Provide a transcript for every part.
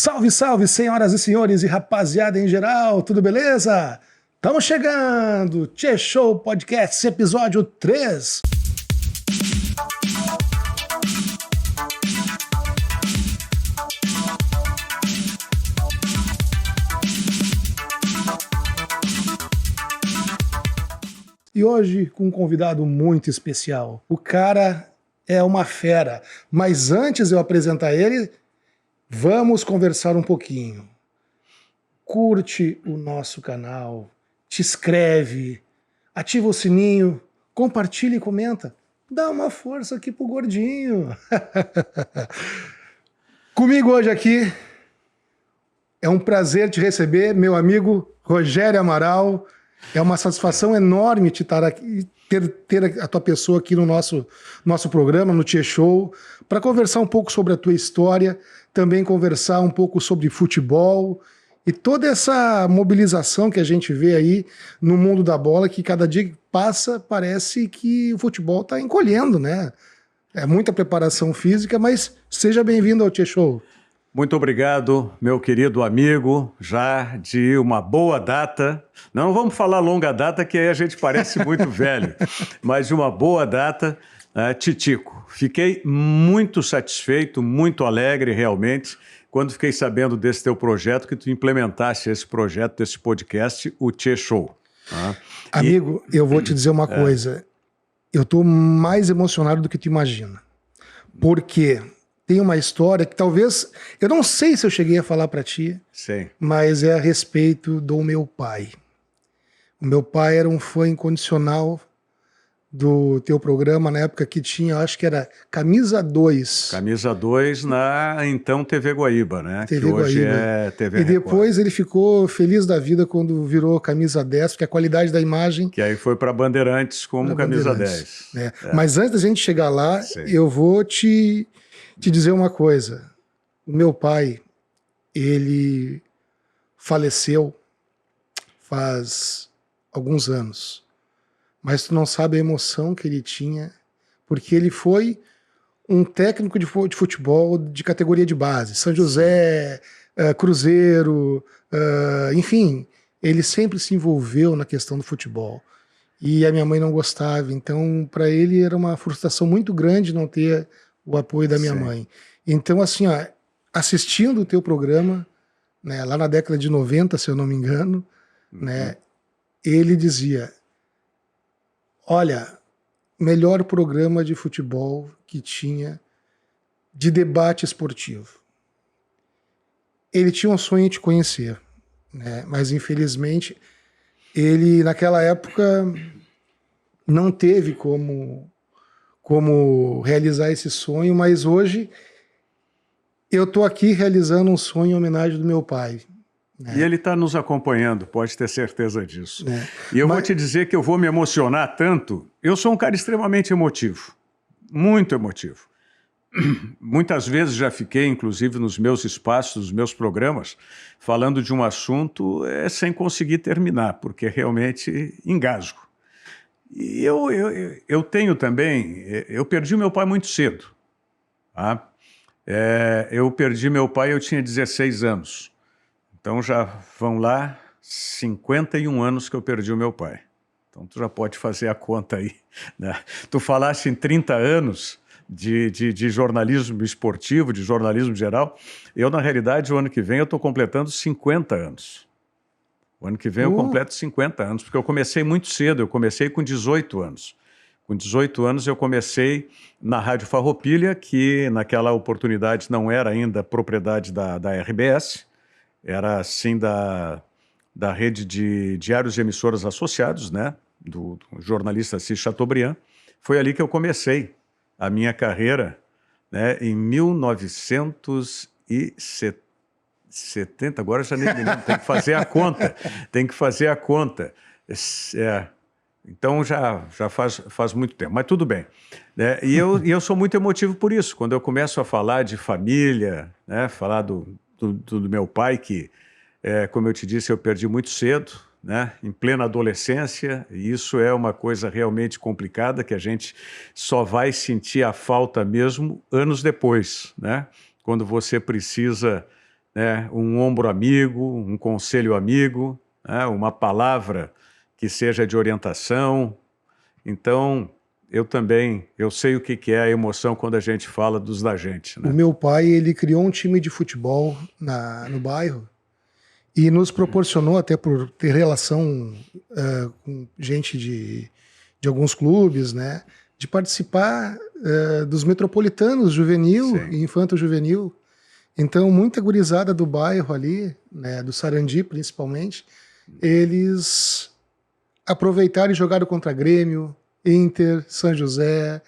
Salve, salve, senhoras e senhores e rapaziada em geral, tudo beleza? Estamos chegando, Tchê Show Podcast, episódio 3. E hoje com um convidado muito especial. O cara é uma fera, mas antes de eu apresentar ele, vamos conversar um pouquinho. Curte o nosso canal, te inscreve, ativa o sininho, compartilha e comenta. Dá uma força aqui pro gordinho. Comigo hoje aqui, é um prazer te receber, meu amigo Rogério Amaral. É uma satisfação enorme te estar aqui, ter a tua pessoa aqui no nosso programa, no Tchê Show, para conversar um pouco sobre a tua história, também conversar um pouco sobre futebol e toda essa mobilização que a gente vê aí no mundo da bola, que cada dia que passa parece que o futebol está encolhendo, né? É muita preparação física, mas seja bem-vindo ao Tchê Show. Muito obrigado, meu querido amigo, já de uma boa data. Não vamos falar longa data, que aí a gente parece muito velho, mas de uma boa data, Titico. Fiquei muito satisfeito, muito alegre realmente, quando fiquei sabendo desse teu projeto, que tu implementaste esse projeto, desse podcast, o Tchê Show. Amigo, eu vou te dizer uma coisa, eu estou mais emocionado do que tu imagina, porque tem uma história que talvez, eu não sei se eu cheguei a falar para ti, sim, mas é a respeito do meu pai. O meu pai era um fã incondicional do teu programa, na época que tinha, acho que era Camisa 2. Camisa 2 na, então, TV Guaíba, né? TV que hoje Guaíba. é TV E Record. depois ele ficou feliz da vida quando virou Camisa 10, porque a qualidade da imagem... Que aí foi para Bandeirantes como Camisa 10. É. Mas antes da gente chegar lá, sim, eu vou te dizer uma coisa. O meu pai, ele faleceu faz alguns anos, mas tu não sabe a emoção que ele tinha, porque ele foi um técnico de futebol de categoria de base, São José, Cruzeiro, enfim, ele sempre se envolveu na questão do futebol. E a minha mãe não gostava, então para ele era uma frustração muito grande não ter o apoio da minha mãe. Então, assim, ó, assistindo o teu programa, né, lá na década de 90, se eu não me engano, né, ele dizia, olha, melhor programa de futebol que tinha de debate esportivo. Ele tinha um sonho de te conhecer, né, mas infelizmente ele, naquela época, não teve como realizar esse sonho, mas hoje eu estou aqui realizando um sonho em homenagem do meu pai. Né? E ele está nos acompanhando, pode ter certeza disso. E eu vou te dizer que eu vou me emocionar tanto. Eu sou um cara extremamente emotivo, muito emotivo. Muitas vezes já fiquei, inclusive nos meus espaços, nos meus programas, falando de um assunto sem conseguir terminar, porque realmente engasgo. E eu tenho também, eu perdi meu pai muito cedo. Tá? Eu perdi meu pai, eu tinha 16 anos. Então já vão lá 51 anos que eu perdi o meu pai. Então tu já pode fazer a conta aí. Né? Tu falaste em 30 anos de jornalismo esportivo, de jornalismo geral. Eu, na realidade, o ano que vem eu estou completando 50 anos. O ano que vem eu completo 50 anos, porque eu comecei muito cedo, eu comecei com 18 anos. Com 18 anos eu comecei na Rádio Farroupilha, que naquela oportunidade não era ainda propriedade da RBS, era sim da rede de diários e emissoras associados, né, do jornalista Assis Chateaubriand. Foi ali que eu comecei a minha carreira, né, em 1970, agora já nem me lembro, tem que fazer a conta, então já faz muito tempo, mas tudo bem. Né? E eu sou muito emotivo por isso, quando eu começo a falar de família, né, falar do meu pai, que, como eu te disse, eu perdi muito cedo, né, em plena adolescência, e isso é uma coisa realmente complicada, que a gente só vai sentir a falta mesmo anos depois, né, quando você precisa né, um ombro amigo, um conselho amigo, né, uma palavra que seja de orientação. Então, eu sei o que é a emoção quando a gente fala dos da gente, né? O meu pai, ele criou um time de futebol no bairro e nos proporcionou, até por ter relação com gente de alguns clubes, né, de participar dos metropolitanos juvenil Sim. e infanto-juvenil. Então, muita gurizada do bairro ali, né, do Sarandi principalmente, eles aproveitaram e jogaram contra Grêmio, Inter, São José,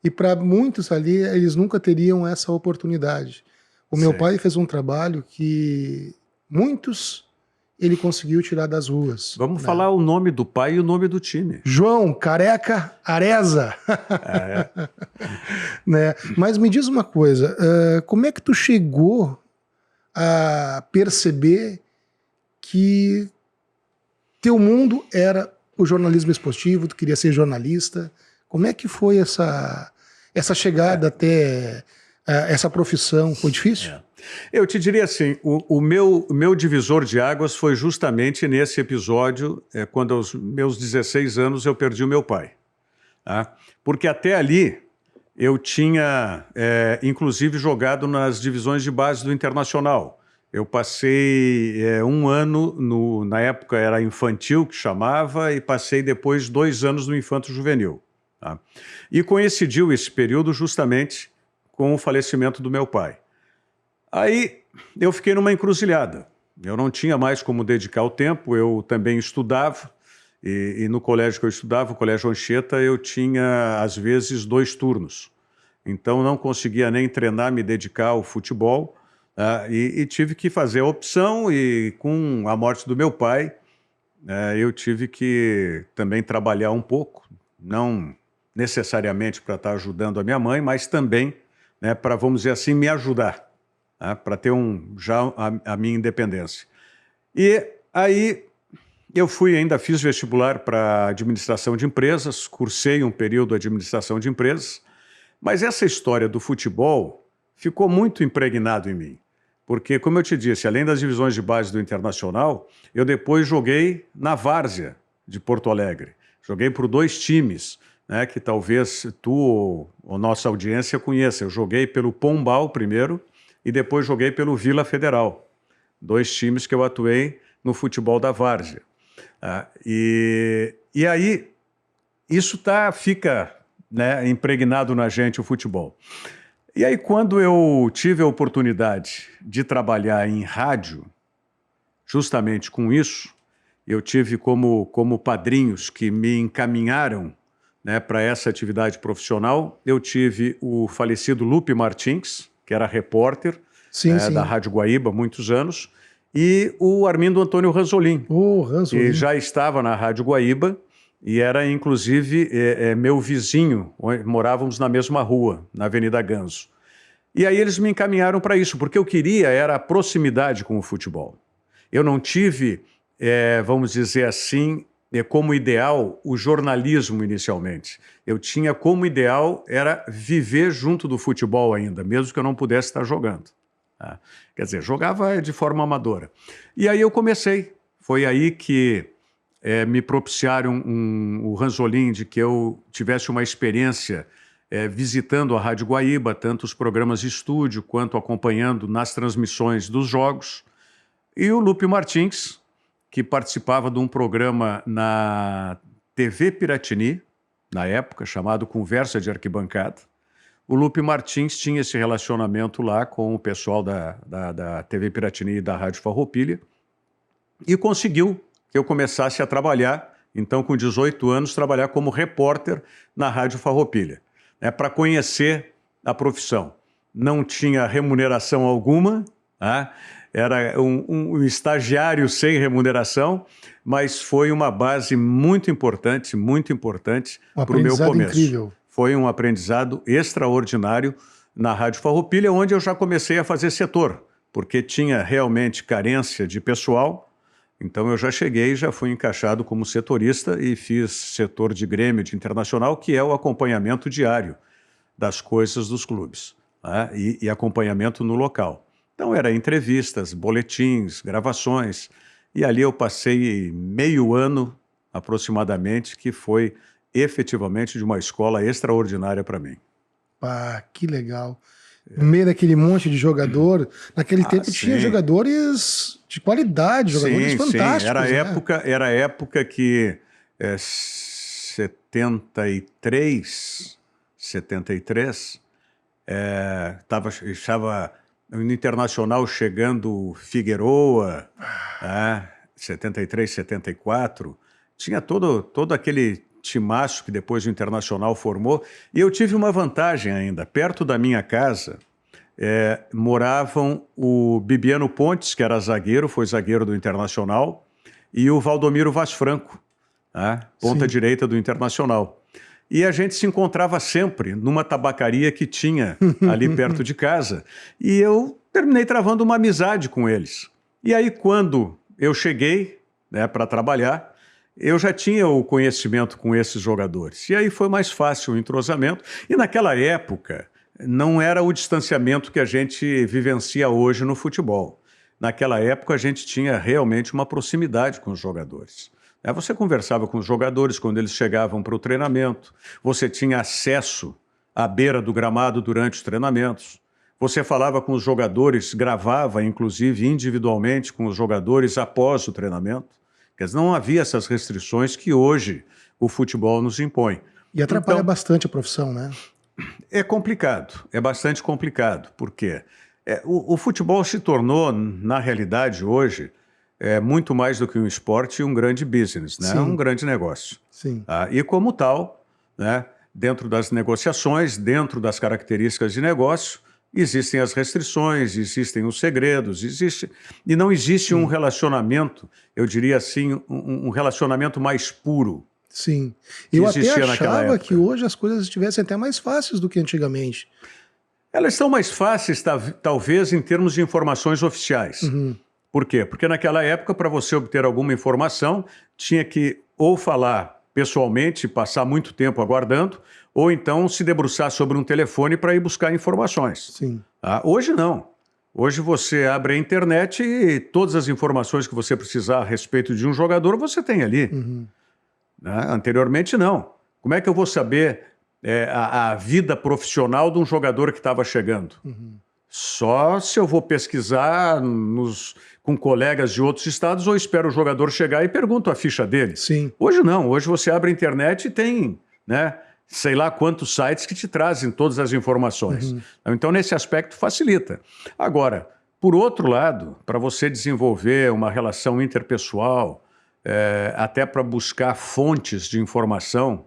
e para muitos ali, eles nunca teriam essa oportunidade. O meu pai fez um trabalho que muitos ele conseguiu tirar das ruas. Vamos falar o nome do pai e o nome do time. João Careca Areza. Né? Mas me diz uma coisa, como é que tu chegou a perceber que teu mundo era o jornalismo esportivo, tu queria ser jornalista? Como é que foi essa chegada até essa profissão? Foi difícil? Eu te diria assim, o meu divisor de águas foi justamente nesse episódio, quando aos meus 16 anos eu perdi o meu pai. Tá? Porque até ali eu tinha, inclusive, jogado nas divisões de base do Internacional. Eu passei um ano, na época era infantil que chamava, e passei depois 2 anos no infanto juvenil. Tá? E coincidiu esse período justamente com o falecimento do meu pai. Aí eu fiquei numa encruzilhada. Eu não tinha mais como dedicar o tempo, eu também estudava, e no colégio que eu estudava, o Colégio Anchieta, eu tinha às vezes 2 turnos. Então não conseguia nem treinar, me dedicar ao futebol, e tive que fazer a opção, e com a morte do meu pai, eu tive que também trabalhar um pouco, não necessariamente para estar ajudando a minha mãe, mas também para, vamos dizer assim, me ajudar. Para ter já a minha independência. E aí eu ainda fiz vestibular para administração de empresas, cursei um período de administração de empresas, mas essa história do futebol ficou muito impregnado em mim, porque, como eu te disse, além das divisões de base do Internacional, eu depois joguei na Várzea de Porto Alegre, joguei por 2 times, né, que talvez tu ou nossa audiência conheça. Eu joguei pelo Pombal primeiro, e depois joguei pelo Vila Federal, 2 times que eu atuei no futebol da Várzea. E aí, isso fica impregnado na gente, o futebol. E aí, quando eu tive a oportunidade de trabalhar em rádio, justamente com isso, eu tive como padrinhos que me encaminharam para essa atividade profissional. Eu tive o falecido Lupe Martins, que era repórter sim. Da Rádio Guaíba há muitos anos, e o Armindo Antônio Ranzolin, que já estava na Rádio Guaíba e era, inclusive, meu vizinho, morávamos na mesma rua, na Avenida Ganso. E aí eles me encaminharam para isso, porque eu queria era a proximidade com o futebol. Eu não tive, vamos dizer assim, como ideal o jornalismo inicialmente. Eu tinha como ideal era viver junto do futebol ainda, mesmo que eu não pudesse estar jogando. Quer dizer, jogava de forma amadora. E aí eu comecei. Foi aí que me propiciaram o Ranzolin de que eu tivesse uma experiência visitando a Rádio Guaíba, tanto os programas de estúdio quanto acompanhando nas transmissões dos jogos. E o Lupe Martins, que participava de um programa na TV Piratini, na época, chamado Conversa de Arquibancada. O Lupe Martins tinha esse relacionamento lá com o pessoal da TV Piratini e da Rádio Farroupilha e conseguiu que eu começasse a trabalhar, então com 18 anos, trabalhar como repórter na Rádio Farroupilha, para conhecer a profissão. Não tinha remuneração alguma, era um estagiário sem remuneração, mas foi uma base muito importante para o meu começo. Incrível. Foi um aprendizado extraordinário na Rádio Farroupilha, onde eu já comecei a fazer setor, porque tinha realmente carência de pessoal, então eu já cheguei, já fui encaixado como setorista e fiz setor de Grêmio, de Internacional, que é o acompanhamento diário das coisas dos clubes, e acompanhamento no local. Então era entrevistas, boletins, gravações, e ali eu passei meio ano aproximadamente, que foi efetivamente de uma escola extraordinária para mim. Pá, que legal. No meio daquele monte de jogador, naquele tempo tinha jogadores de qualidade, jogadores fantásticos. Sim, era a época que 73, estava no Internacional chegando Figueroa, 73, 74, tinha todo aquele timaço que depois o Internacional formou, e eu tive uma vantagem ainda, perto da minha casa moravam o Bibiano Pontes, que era zagueiro, foi zagueiro do Internacional, e o Valdomiro Vaz Franco, ponta direita do Internacional. E a gente se encontrava sempre numa tabacaria que tinha ali perto de casa, e eu terminei travando uma amizade com eles. E aí, quando eu cheguei para trabalhar, eu já tinha o conhecimento com esses jogadores. E aí foi mais fácil o entrosamento. E naquela época, não era o distanciamento que a gente vivencia hoje no futebol. Naquela época, a gente tinha realmente uma proximidade com os jogadores. Você conversava com os jogadores quando eles chegavam para o treinamento. Você tinha acesso à beira do gramado durante os treinamentos. Você falava com os jogadores, gravava, inclusive, individualmente com os jogadores após o treinamento. Quer dizer, não havia essas restrições que hoje o futebol nos impõe. E atrapalha bastante a profissão, né? É complicado, é bastante complicado. Por quê? O futebol se tornou, na realidade, hoje, muito mais do que um esporte e um grande business, né? Um grande negócio. Sim. E como tal, né, dentro das negociações, dentro das características de negócio, existem as restrições, existem os segredos, e não existe um relacionamento, eu diria assim, um relacionamento mais puro. Sim. Eu até achava que hoje as coisas estivessem até mais fáceis do que antigamente. Elas são mais fáceis, talvez, em termos de informações oficiais. Por quê? Porque naquela época, para você obter alguma informação, tinha que ou falar pessoalmente, passar muito tempo aguardando, ou então se debruçar sobre um telefone para ir buscar informações. Sim. Hoje não. Hoje você abre a internet e todas as informações que você precisar a respeito de um jogador, você tem ali. Anteriormente, não. Como é que eu vou saber a vida profissional de um jogador que estava chegando? Só se eu vou pesquisar com colegas de outros estados ou espero o jogador chegar e pergunto a ficha dele. Sim. Hoje não. Hoje você abre a internet e tem, né, sei lá quantos sites que te trazem todas as informações. Então, nesse aspecto, facilita. Agora, por outro lado, para você desenvolver uma relação interpessoal, até para buscar fontes de informação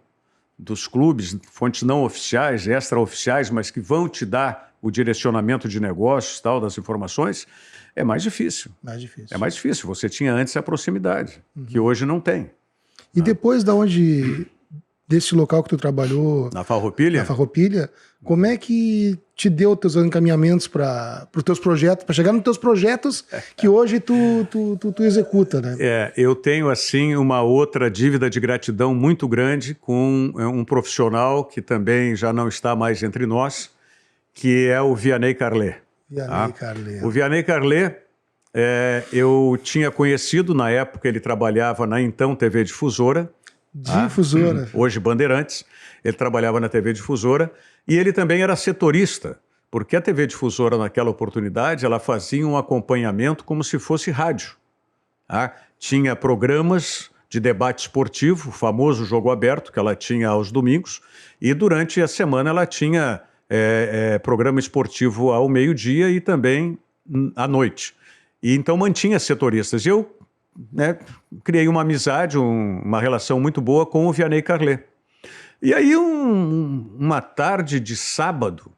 dos clubes, fontes não oficiais, extraoficiais, mas que vão te dar o direcionamento de negócios, tal, das informações, é mais difícil. Mais difícil. É mais difícil. Você tinha antes a proximidade, que hoje não tem. E depois desse local que tu trabalhou... Na Farroupilha? Na Farroupilha, como é que te deu teus encaminhamentos para os teus projetos, para chegar nos teus projetos que hoje tu executa, né? Eu tenho, assim, uma outra dívida de gratidão muito grande com um profissional que também já não está mais entre nós, que é o Vianney Carlet. O Vianney Carlet, eu tinha conhecido, na época ele trabalhava na então TV Difusora. Difusora. Hoje Bandeirantes. Ele trabalhava na TV Difusora e ele também era setorista, porque a TV Difusora, naquela oportunidade, ela fazia um acompanhamento como se fosse rádio. Tinha programas de debate esportivo, o famoso Jogo Aberto, que ela tinha aos domingos, e durante a semana ela tinha programa esportivo ao meio-dia e também à noite. E então mantinha setoristas. E eu criei uma amizade, uma relação muito boa com o Vianney Carlet. E aí, uma tarde de sábado,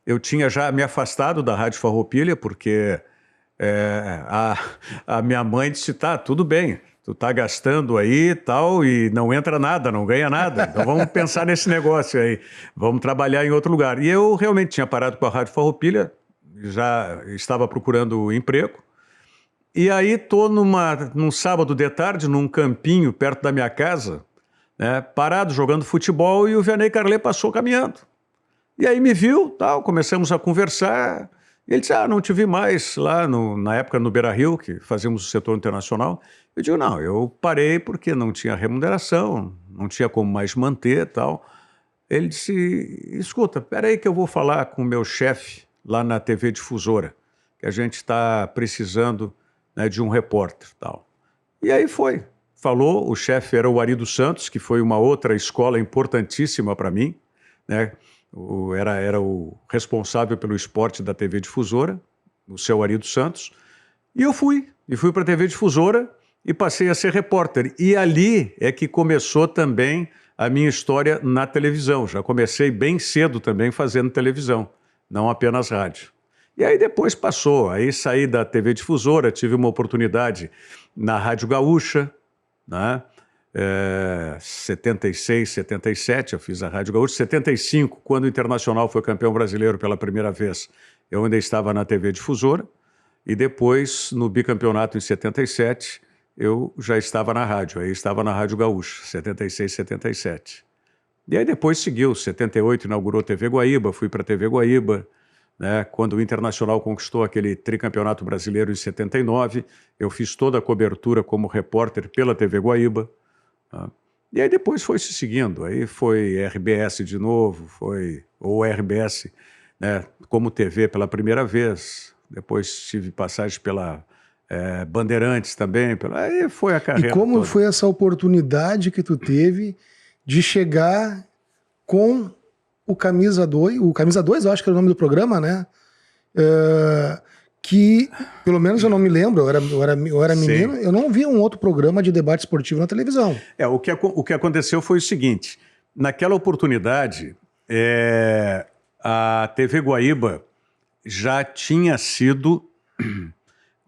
eu tinha já me afastado da Rádio Farroupilha, porque a minha mãe disse, tá, tudo bem, tu tá gastando aí e tal, e não entra nada, não ganha nada, então vamos pensar nesse negócio aí, vamos trabalhar em outro lugar. E eu realmente tinha parado com a Rádio Farroupilha, já estava procurando emprego, e aí estou num sábado de tarde, num campinho perto da minha casa, parado jogando futebol, e o Vianney Carlet passou caminhando. E aí me viu, tal, começamos a conversar, E ele disse, não te vi mais lá na época no Beira-Rio, que fazíamos o setor internacional. Eu digo, não, eu parei porque não tinha remuneração, não tinha como mais manter e tal. Ele disse, escuta, peraí que eu vou falar com o meu chefe lá na TV Difusora, que a gente está precisando, né, de um repórter e tal. E aí foi. Falou, o chefe era o Arido Santos, que foi uma outra escola importantíssima para mim, né? Era o responsável pelo esporte da TV Difusora, o seu Arido Santos. E eu fui para a TV Difusora e passei a ser repórter. E ali é que começou também a minha história na televisão. Já comecei bem cedo também fazendo televisão, não apenas rádio. E aí depois passou, aí saí da TV Difusora, tive uma oportunidade na Rádio Gaúcha, né? 76, 77, eu fiz a Rádio Gaúcha. 75, quando o Internacional foi campeão brasileiro pela primeira vez, eu ainda estava na TV Difusora. E depois, no bicampeonato em 77, eu já estava na rádio, aí estava na Rádio Gaúcha, 76, 77. E aí depois seguiu, 78 inaugurou TV Guaíba, fui para TV Guaíba, né? Quando o Internacional conquistou aquele tricampeonato brasileiro em 79, eu fiz toda a cobertura como repórter pela TV Guaíba. Tá? E aí depois foi se seguindo, aí foi RBS de novo, ou RBS, né, como TV pela primeira vez, depois tive passagem pela Bandeirantes também, aí foi a carreira. E como toda. foi essa oportunidade que tu teve de chegar com o Camisa 2, o Camisa 2 eu acho que era o nome do programa, né? Que, pelo menos eu não me lembro, eu era menino, eu não vi um outro programa de debate esportivo na televisão. O que aconteceu foi o seguinte, naquela oportunidade, a TV Guaíba já tinha sido,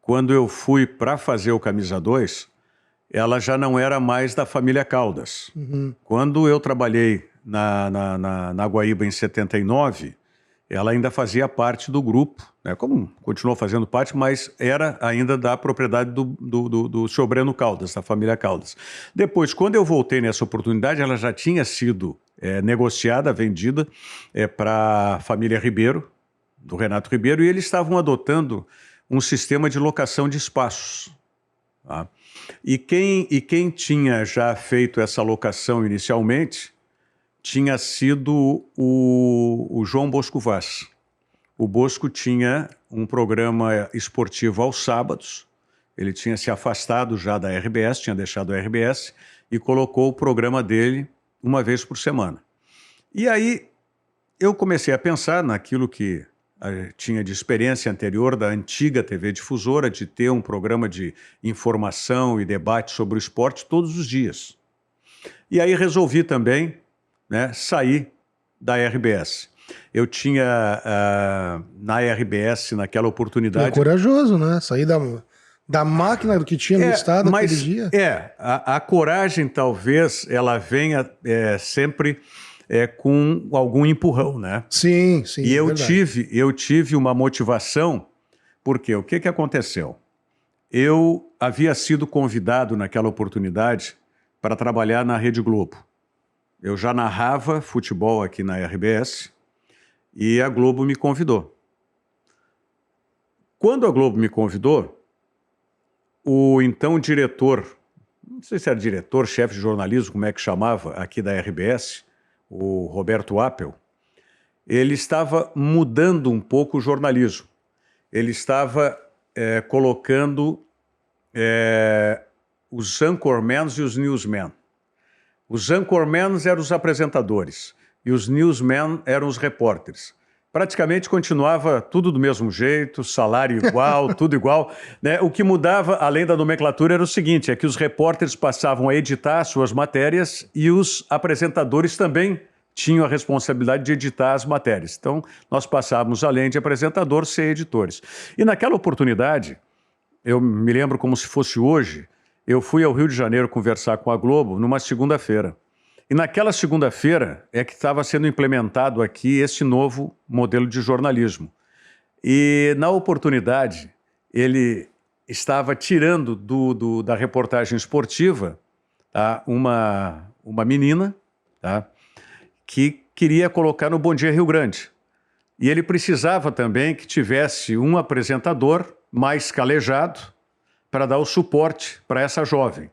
quando eu fui para fazer o Camisa 2, ela já não era mais da família Caldas. Uhum. Quando eu trabalhei na Guaíba em 79, ela ainda fazia parte do grupo, né? Como continuou fazendo parte, mas era ainda da propriedade do senhor Breno Caldas, da família Caldas. Depois, quando eu voltei nessa oportunidade, ela já tinha sido negociada, vendida para a família Ribeiro, do Renato Ribeiro, e eles estavam adotando um sistema de locação de espaços. Tá? E quem tinha já feito essa locação inicialmente tinha sido o João Bosco Vaz. O Bosco tinha um programa esportivo aos sábados, ele tinha se afastado já da RBS, tinha deixado a RBS e colocou o programa dele uma vez por semana. E aí eu comecei a pensar naquilo que tinha de experiência anterior da antiga TV Difusora, de ter um programa de informação e debate sobre o esporte todos os dias. E aí resolvi também, né, sair da RBS. Eu tinha, na RBS, naquela oportunidade... É corajoso, né? Sair da máquina do que tinha no estado naquele dia. A coragem, talvez, ela venha sempre... com algum empurrão, né? Sim. E eu tive uma motivação, porque o que aconteceu? Eu havia sido convidado naquela oportunidade para trabalhar na Rede Globo. Eu já narrava futebol aqui na RBS e a Globo me convidou. Quando a Globo me convidou, o então diretor, não sei se era diretor, chefe de jornalismo, como é que chamava, aqui da RBS, o Roberto Appel, ele estava mudando um pouco o jornalismo. Ele estava colocando os anchormen e os newsmen. Os anchormen eram os apresentadores e os newsmen eram os repórteres. Praticamente continuava tudo do mesmo jeito, salário igual, tudo igual, né? O que mudava, além da nomenclatura, era o seguinte, é que os repórteres passavam a editar suas matérias e os apresentadores também tinham a responsabilidade de editar as matérias. Então, nós passávamos, além de apresentador, ser editores. E naquela oportunidade, eu me lembro como se fosse hoje, eu fui ao Rio de Janeiro conversar com a Globo numa segunda-feira. E naquela segunda-feira é que estava sendo implementado aqui esse novo modelo de jornalismo. E na oportunidade, ele estava tirando da reportagem esportiva, tá, uma menina, tá, que queria colocar no Bom Dia Rio Grande. E ele precisava também que tivesse um apresentador mais calejado para dar o suporte para essa jovem.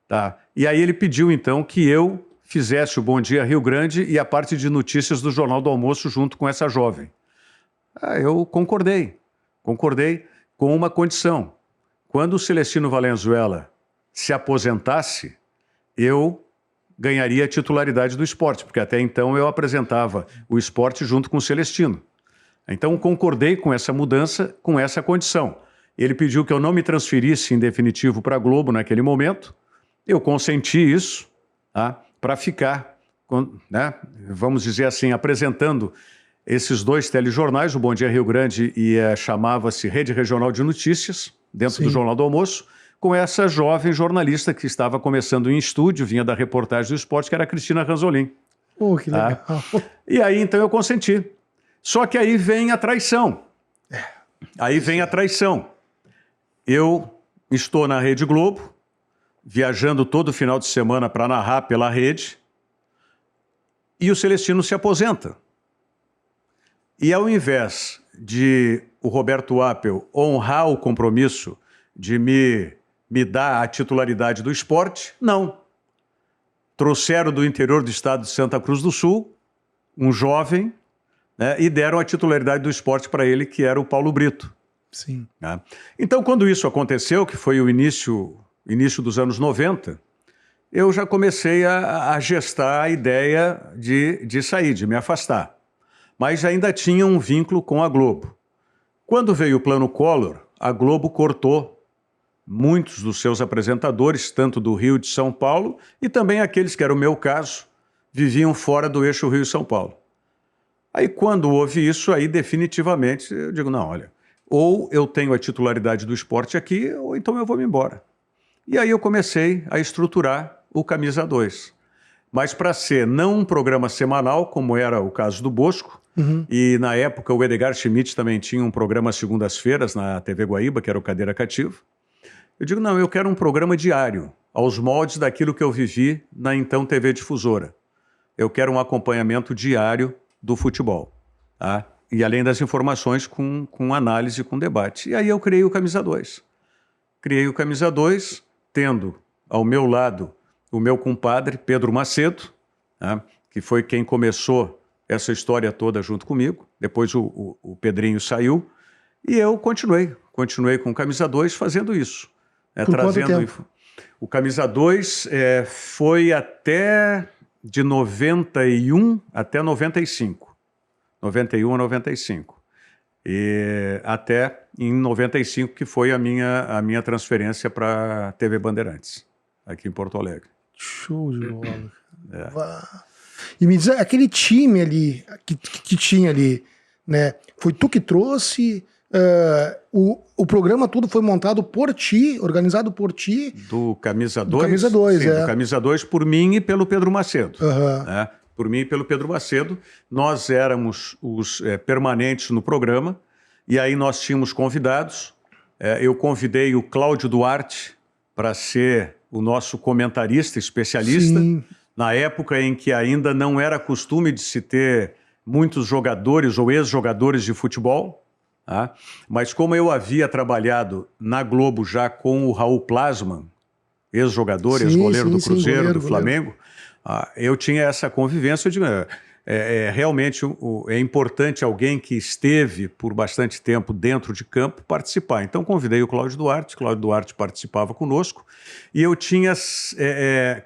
Tá? E aí ele pediu, então, que eu fizesse o Bom Dia Rio Grande e a parte de notícias do Jornal do Almoço junto com essa jovem. Eu concordei com uma condição. Quando o Celestino Valenzuela se aposentasse, eu ganharia a titularidade do esporte, porque até então eu apresentava o esporte junto com o Celestino. Então concordei com essa mudança, com essa condição. Ele pediu que eu não me transferisse em definitivo para a Globo naquele momento. Eu consenti isso, tá? Para ficar, né, vamos dizer assim, apresentando esses dois telejornais, o Bom Dia Rio Grande e chamava-se Rede Regional de Notícias, dentro do Jornal do Almoço, com essa jovem jornalista que estava começando em estúdio, vinha da reportagem do esporte, que era a Cristina Ranzolin. Que legal. Tá? E aí, então, eu consenti. Só que aí vem a traição. Aí vem a traição. Eu estou na Rede Globo, viajando todo final de semana para narrar pela rede, e o Celestino se aposenta. E ao invés de o Roberto Appel honrar o compromisso de me dar a titularidade do esporte, não. Trouxeram do interior do estado de Santa Cruz do Sul um jovem, né, e deram a titularidade do esporte para ele, que era o Paulo Brito. Sim. Né? Então, quando isso aconteceu, que foi o início dos anos 90, eu já comecei a gestar a ideia de sair, de me afastar. Mas ainda tinha um vínculo com a Globo. Quando veio o Plano Collor, a Globo cortou muitos dos seus apresentadores, tanto do Rio de São Paulo, e também aqueles que era o meu caso, viviam fora do eixo Rio-São Paulo. Aí quando houve isso, aí definitivamente eu digo, não, olha, ou eu tenho a titularidade do esporte aqui, ou então eu vou me embora. E aí eu comecei a estruturar o Camisa 2. Mas para ser não um programa semanal, como era o caso do Bosco, e na época o Edgar Schmidt também tinha um programa às segundas-feiras na TV Guaíba, que era o Cadeira Cativa. Eu digo, não, eu quero um programa diário, aos moldes daquilo que eu vivi na então TV Difusora. Eu quero um acompanhamento diário do futebol, tá? E além das informações com análise, com debate. E aí eu criei o Camisa 2. Criei o Camisa 2, tendo ao meu lado o meu compadre, Pedro Macedo, tá? Que foi quem começou essa história toda junto comigo. Depois o Pedrinho saiu e eu continuei com o Camisa 2 fazendo isso. Por quanto tempo? O Camisa 2 foi até de 91 até 95. 91 a 95. E até em 95, que foi a minha transferência para a TV Bandeirantes, aqui em Porto Alegre. Show de bola. E me diz, aquele time ali, que tinha ali, né? Foi tu que trouxe... o programa todo foi montado por ti, organizado por ti. Do Camisa 2? Do Camisa 2, sim, do Camisa 2 por mim e pelo Pedro Macedo. Né? Por mim e pelo Pedro Macedo. Nós éramos os permanentes no programa, e aí nós tínhamos convidados. Eu convidei o Cláudio Duarte para ser o nosso comentarista especialista, sim, na época em que ainda não era costume de se ter muitos jogadores ou ex-jogadores de futebol. Tá? Mas como eu havia trabalhado na Globo já com o Raul Plasman, ex-jogador, ex-goleiro do Cruzeiro, goleiro, do Flamengo, eu tinha essa convivência. Eu digo, realmente é importante alguém que esteve por bastante tempo dentro de campo participar. Então convidei o Cláudio Duarte participava conosco, e eu tinha,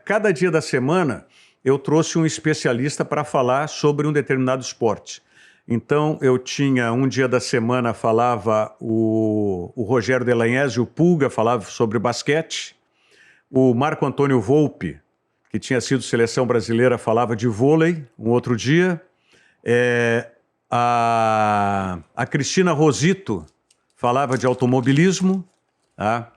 cada dia da semana, eu trouxe um especialista para falar sobre um determinado esporte. Então, eu tinha, um dia da semana, falava o Rogério Delagnese, o Pulga, falava sobre basquete. O Marco Antônio Volpi, que tinha sido seleção brasileira, falava de vôlei, um outro dia. A Cristina Rosito falava de automobilismo. Tá?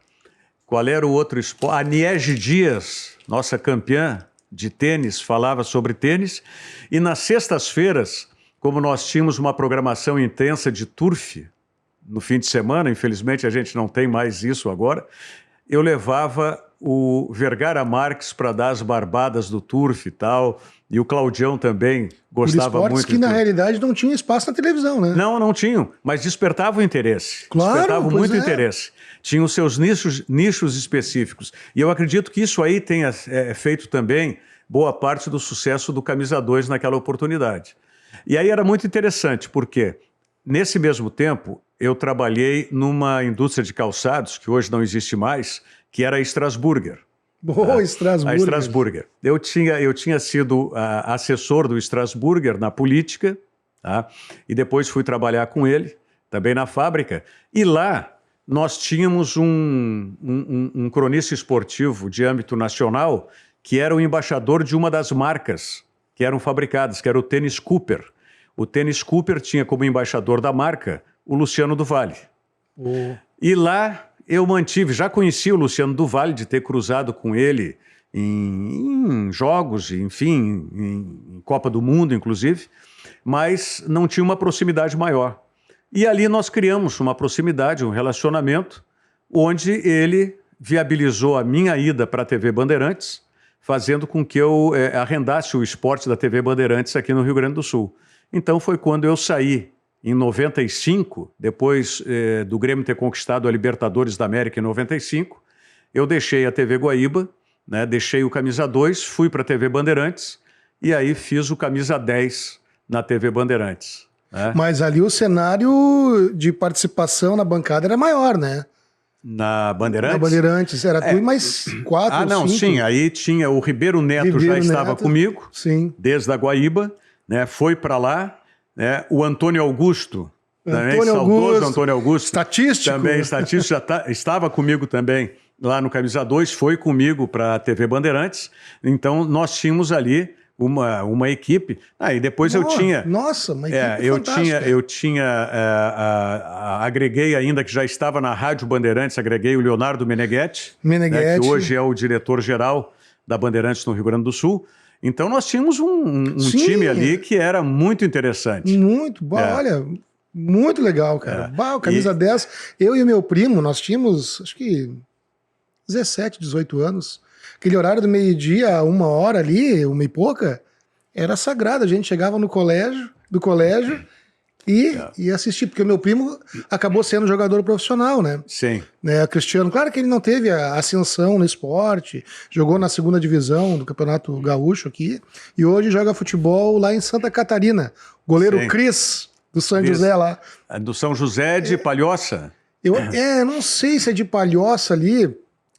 Qual era o outro esporte? A Niege Dias, nossa campeã de tênis, falava sobre tênis. E nas sextas-feiras, como nós tínhamos uma programação intensa de turf no fim de semana, infelizmente a gente não tem mais isso agora, eu levava o Vergara Marques para dar as barbadas do turf e tal, e o Claudião também gostava muito. Esportes que na realidade não tinham espaço na televisão, né? Não tinham, mas despertavam interesse. Claro, despertavam muito interesse. Tinham seus nichos específicos. E eu acredito que isso aí tenha feito também boa parte do sucesso do Camisa 2 naquela oportunidade. E aí era muito interessante, porque nesse mesmo tempo eu trabalhei numa indústria de calçados, que hoje não existe mais, que era a Strasburger. Boa, Strasburger. A Strasburger. Eu tinha sido assessor do Strasburger na política, tá? E depois fui trabalhar com ele, também na fábrica. E lá nós tínhamos um cronista esportivo de âmbito nacional que era o embaixador de uma das marcas que eram fabricadas, que era o Tênis Cooper. O Tênis Cooper tinha como embaixador da marca o Luciano do Vale. E lá eu mantive, já conhecia o Luciano do Vale, de ter cruzado com ele em jogos, enfim, em Copa do Mundo, inclusive, mas não tinha uma proximidade maior. E ali nós criamos uma proximidade, um relacionamento, onde ele viabilizou a minha ida para a TV Bandeirantes, fazendo com que eu arrendasse o esporte da TV Bandeirantes aqui no Rio Grande do Sul. Então foi quando eu saí, em 95, depois do Grêmio ter conquistado a Libertadores da América em 95, eu deixei a TV Guaíba, né, deixei o Camisa 2, fui para a TV Bandeirantes e aí fiz o Camisa 10 na TV Bandeirantes. Né? Mas ali o cenário de participação na bancada era maior, né? Na Bandeirantes? Na Bandeirantes, era tu e mais 4 ou 5. Não, sim, aí tinha o Ribeiro Neto, já estava comigo, sim, desde a Guaíba, né, foi para lá, né, o Antônio Augusto, também, saudoso Antônio Augusto, estatístico. Também estatístico, estava comigo também lá no Camisa 2, foi comigo para a TV Bandeirantes, então nós tínhamos ali uma equipe. E depois eu tinha... Nossa, uma equipe fantástica. Agreguei ainda, que já estava na Rádio Bandeirantes, agreguei o Leonardo Meneghetti, né, que hoje é o diretor-geral da Bandeirantes no Rio Grande do Sul. Então nós tínhamos um time ali que era muito interessante. Muito bom, olha, muito legal, cara. O Camisa 10, eu e meu primo, nós tínhamos, acho que 17, 18 anos. Aquele horário do meio-dia, 1h ali, 1 e pouca, era sagrado. A gente chegava do colégio e ia assistir, porque o meu primo acabou sendo jogador profissional, né? Sim. Né, Cristiano, claro que ele não teve a ascensão no esporte, jogou na 2ª divisão do Campeonato Gaúcho aqui, e hoje joga futebol lá em Santa Catarina. Goleiro Cris, do São José lá. Do São José de Palhoça? Eu não sei se é de Palhoça ali,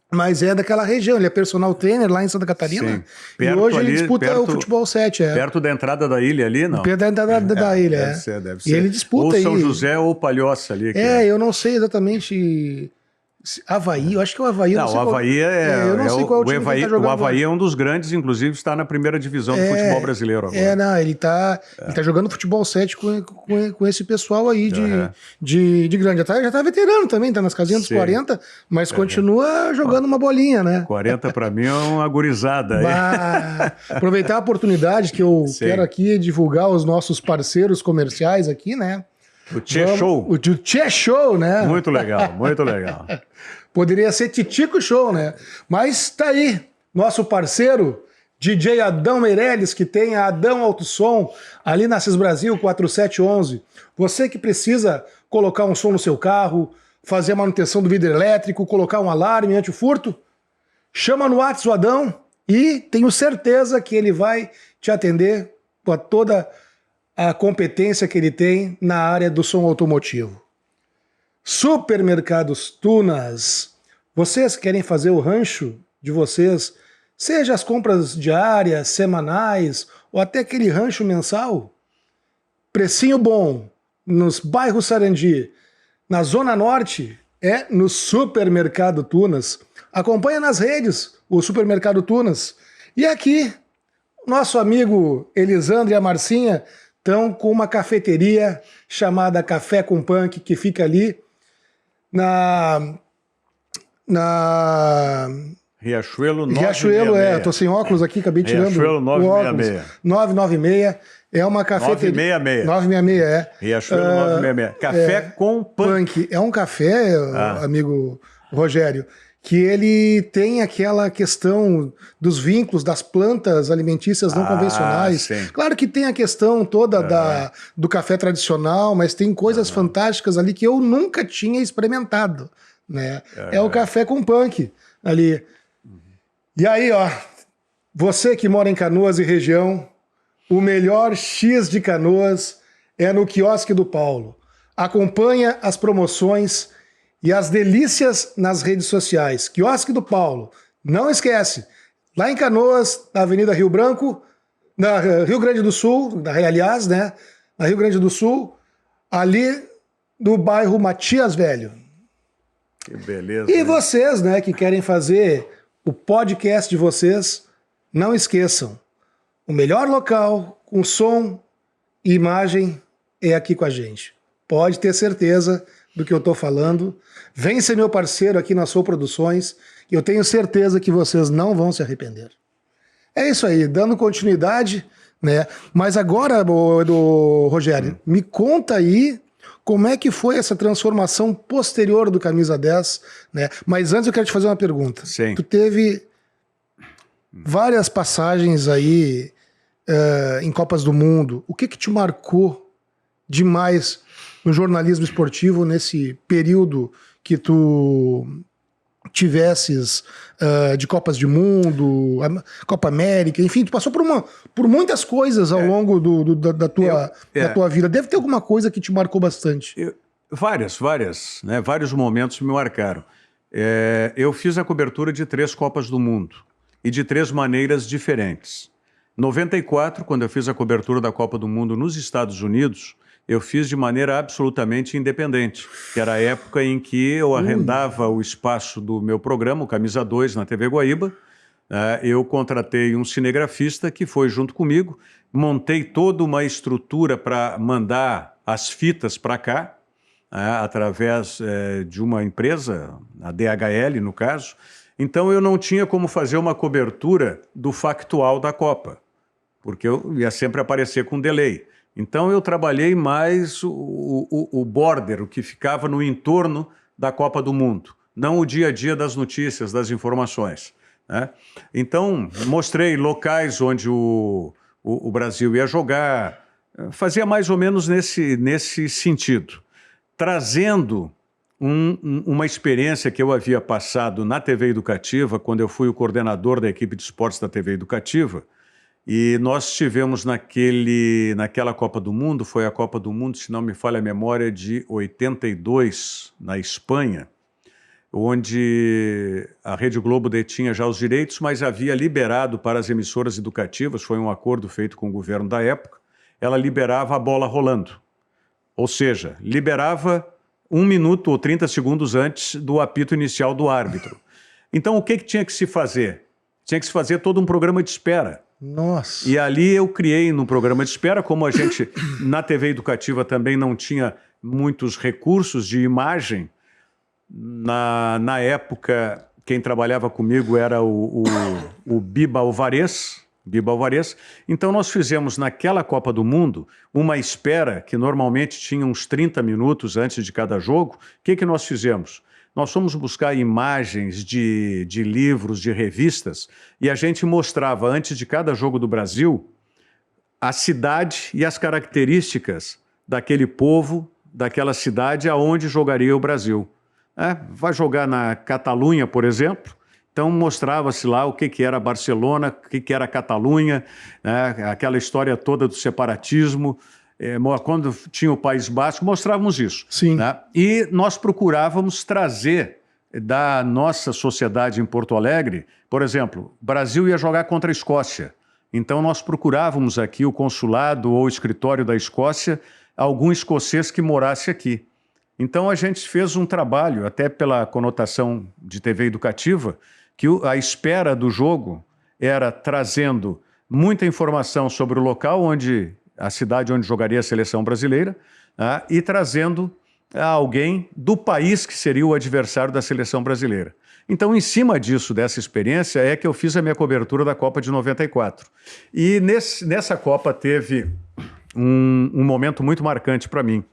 mas é daquela região, ele é personal trainer lá em Santa Catarina. Sim. E hoje ele disputa o futebol 7. Perto da entrada da ilha ali, não? Perto da entrada da ilha, deve ser. E ele disputa ou São José ou Palhoça ali. Eu não sei exatamente... Havaí, eu acho que o Havaí... Não, o Havaí eu não sei qual é o time que ele tá jogando. O Havaí é um dos grandes, inclusive está na 1ª divisão do futebol brasileiro agora. Ele tá jogando futebol 7 com esse pessoal aí de grande. Já tá veterano também, tá nas casinhas dos 40, mas continua jogando uma bolinha, né? 40 para mim é uma gurizada. Aproveitar a oportunidade que eu quero aqui divulgar os nossos parceiros comerciais aqui, né? O Tchê Show. O Tchê Show, né? Muito legal, muito legal. Poderia ser Titico Show, né? Mas tá aí, nosso parceiro, DJ Adão Meirelles, que tem a Adão Alto Som, ali na Assis Brasil 4711. Você que precisa colocar um som no seu carro, fazer a manutenção do vidro elétrico, colocar um alarme anti-furto, chama no WhatsApp o Adão e tenho certeza que ele vai te atender com toda a competência que ele tem na área do som automotivo. Supermercados Tunas. Vocês querem fazer o rancho de vocês, seja as compras diárias, semanais ou até aquele rancho mensal? Precinho bom nos bairros Sarandi, na Zona Norte, é no Supermercado Tunas. Acompanha nas redes o Supermercado Tunas. E aqui, nosso amigo Elisandro e a Marcinha estão com uma cafeteria chamada Café com Punk, que fica ali na Riachuelo 966. Riachuelo, tô sem óculos aqui, acabei tirando Riachuelo 966. 996. É uma cafeteria... 966. 966, Riachuelo 966. Café com Punk. É um café, amigo Rogério, que ele tem aquela questão dos vínculos das plantas alimentícias não convencionais. Sim. Claro que tem a questão toda do café tradicional, mas tem coisas fantásticas ali que eu nunca tinha experimentado, né? É o café com punk ali. E aí, ó, você que mora em Canoas e região, o melhor X de Canoas é no Quiosque do Paulo. Acompanha as promoções e as delícias nas redes sociais. Quiosque do Paulo. Não esquece, lá em Canoas, na Avenida Rio Branco, na Rio Grande do Sul, aliás, né? Na Rio Grande do Sul, ali no bairro Matias Velho. Que beleza. E vocês, né, que querem fazer o podcast de vocês, não esqueçam, o melhor local com som e imagem é aqui com a gente. Pode ter certeza do que eu estou falando. Vem ser meu parceiro aqui na Soul Produções, e eu tenho certeza que vocês não vão se arrepender. É isso aí, dando continuidade, né? Mas agora, Rogério, me conta aí como é que foi essa transformação posterior do Camisa 10, né? Mas antes eu quero te fazer uma pergunta. Sim. Tu teve várias passagens aí em Copas do Mundo. O que te marcou demais no jornalismo esportivo nesse período que tu tivesses de Copas do Mundo, Copa América, enfim, tu passou por muitas coisas ao longo da tua vida. Deve ter alguma coisa que te marcou bastante. Várias, né? Vários momentos me marcaram. Eu fiz a cobertura de 3 Copas do Mundo e de 3 maneiras diferentes. 94, quando eu fiz a cobertura da Copa do Mundo nos Estados Unidos, eu fiz de maneira absolutamente independente, que era a época em que eu arrendava o espaço do meu programa, o Camisa 2, na TV Guaíba. Eu contratei um cinegrafista que foi junto comigo, montei toda uma estrutura para mandar as fitas para cá, através de uma empresa, a DHL no caso. Então eu não tinha como fazer uma cobertura do factual da Copa, porque eu ia sempre aparecer com delay. Então eu trabalhei mais o border, o que ficava no entorno da Copa do Mundo, não o dia a dia das notícias, das informações, né? Então mostrei locais onde o Brasil ia jogar, fazia mais ou menos nesse sentido, trazendo uma experiência que eu havia passado na TV Educativa, quando eu fui o coordenador da equipe de esportes da TV Educativa. E nós tivemos naquela Copa do Mundo, foi a Copa do Mundo, se não me falha a memória, de 82, na Espanha, onde a Rede Globo detinha já os direitos, mas havia liberado para as emissoras educativas, foi um acordo feito com o governo da época, ela liberava a bola rolando. Ou seja, liberava 1 minuto ou 30 segundos antes do apito inicial do árbitro. Então o que tinha que se fazer? Tinha que se fazer todo um programa de espera. Nossa. E ali eu criei no programa de espera, como a gente na TV Educativa também não tinha muitos recursos de imagem. Na época, quem trabalhava comigo era o Biba Alvarez. Então nós fizemos naquela Copa do Mundo uma espera que normalmente tinha uns 30 minutos antes de cada jogo. O que nós fizemos? Nós fomos buscar imagens de livros, de revistas, e a gente mostrava, antes de cada jogo do Brasil, a cidade e as características daquele povo, daquela cidade aonde jogaria o Brasil. Vai jogar na Catalunha, por exemplo, então mostrava-se lá o que era Barcelona, o que era Catalunha, aquela história toda do separatismo. Quando tinha o País Basco, mostrávamos isso. Sim. Né? E nós procurávamos trazer da nossa sociedade em Porto Alegre, por exemplo, o Brasil ia jogar contra a Escócia. Então nós procurávamos aqui o consulado ou o escritório da Escócia, algum escocês que morasse aqui. Então a gente fez um trabalho, até pela conotação de TV educativa, que a espera do jogo era trazendo muita informação sobre o local a cidade onde jogaria a seleção brasileira, e trazendo alguém do país que seria o adversário da seleção brasileira. Então, em cima disso, dessa experiência, é que eu fiz a minha cobertura da Copa de 94. E nessa Copa teve um momento muito marcante para mim.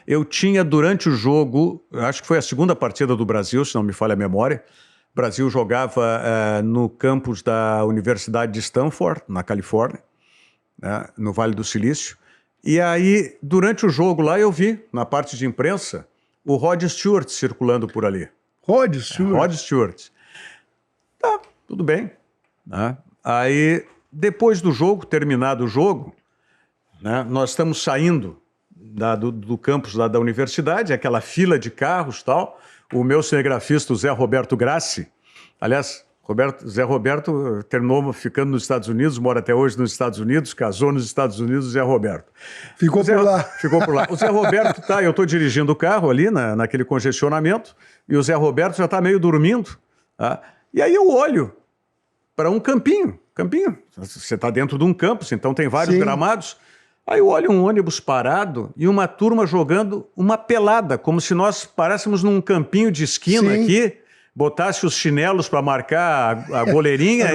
eu tinha durante o jogo, acho que foi a segunda partida do Brasil, se não me falha a memória, o Brasil jogava no campus da Universidade de Stanford, na Califórnia, né, no Vale do Silício. E aí, durante o jogo lá, eu vi, na parte de imprensa, o Rod Stewart circulando por ali. Rod Stewart? Rod Stewart. Tá, tudo bem. Né? Aí, depois do jogo, terminado o jogo, né, nós estamos saindo do campus lá da universidade, aquela fila de carros e tal. O meu cinegrafista, o Zé Roberto Grassi, aliás, Zé Roberto terminou ficando nos Estados Unidos, mora até hoje nos Estados Unidos, casou nos Estados Unidos, o Zé Roberto. Ficou por lá. Ficou por lá. O Zé Roberto tá, eu estou dirigindo o carro ali naquele congestionamento, e o Zé Roberto já está meio dormindo. Tá? E aí eu olho para um campinho. Você está dentro de um campus, então tem vários gramados. Aí eu olho um ônibus parado e uma turma jogando uma pelada, como se nós parássemos num campinho de esquina aqui, botasse os chinelos para marcar a goleirinha.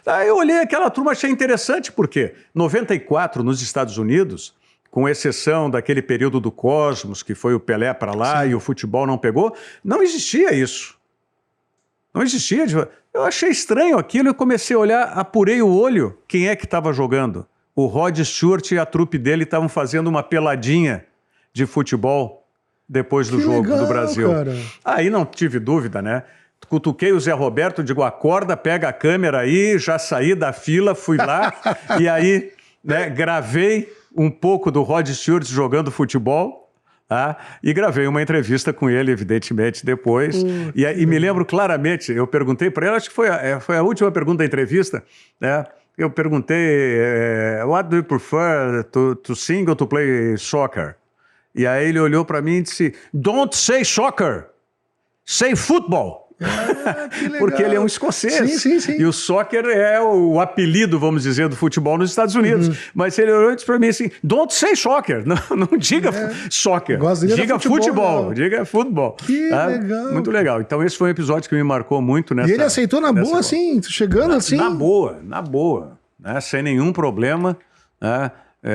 Aí eu olhei aquela turma, achei interessante, porque 94 nos Estados Unidos, com exceção daquele período do Cosmos, que foi o Pelé para lá e o futebol não pegou, não existia isso. Não existia. Eu achei estranho aquilo e comecei a olhar, apurei o olho, quem é que estava jogando? O Rod Stewart e a trupe dele estavam fazendo uma peladinha de futebol depois do jogo do Brasil. Cara. Aí não tive dúvida, né? Cutuquei o Zé Roberto, digo, acorda, pega a câmera aí, já saí da fila, fui lá e aí, né, gravei um pouco do Rod Stewart jogando futebol, tá? E gravei uma entrevista com ele, evidentemente, depois. E me lembro claramente, eu perguntei para ele, acho que foi a última pergunta da entrevista, né? Eu perguntei, what do you prefer, to sing or to play soccer? E aí ele olhou para mim e disse, don't say soccer, say football. Que legal. Porque ele é um escocês. Sim. E o soccer é o apelido, vamos dizer, do futebol nos Estados Unidos. Mas ele olhou e disse para mim assim, don't say soccer, não diga soccer, diga futebol, diga futebol. Que legal. Muito legal. Então esse foi um episódio que me marcou muito nessa... E ele aceitou na boa, assim, chegando assim? Na boa, né? Sem nenhum problema, né?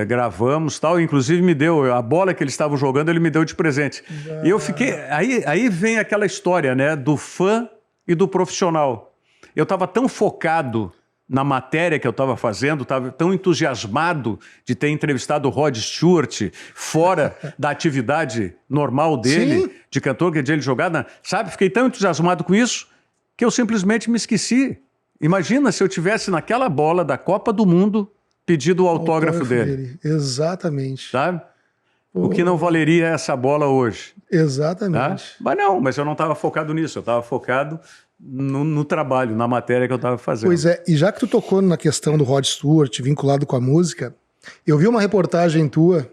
Gravamos tal, inclusive me deu a bola que eles estavam jogando, ele me deu de presente. E eu fiquei, aí vem aquela história, né, do fã e do profissional. Eu estava tão focado na matéria que eu estava fazendo, estava tão entusiasmado de ter entrevistado o Rod Stewart fora da atividade normal dele, de cantor, que de ele jogar, sabe? Fiquei tão entusiasmado com isso que eu simplesmente me esqueci. Imagina se eu tivesse naquela bola da Copa do Mundo pedido o autógrafo dele. Exatamente. Sabe? O que não valeria essa bola hoje. Exatamente. Tá? Mas eu não estava focado nisso, eu estava focado no trabalho, na matéria que eu estava fazendo. Pois é, e já que tu tocou na questão do Rod Stewart, vinculado com a música, eu vi uma reportagem tua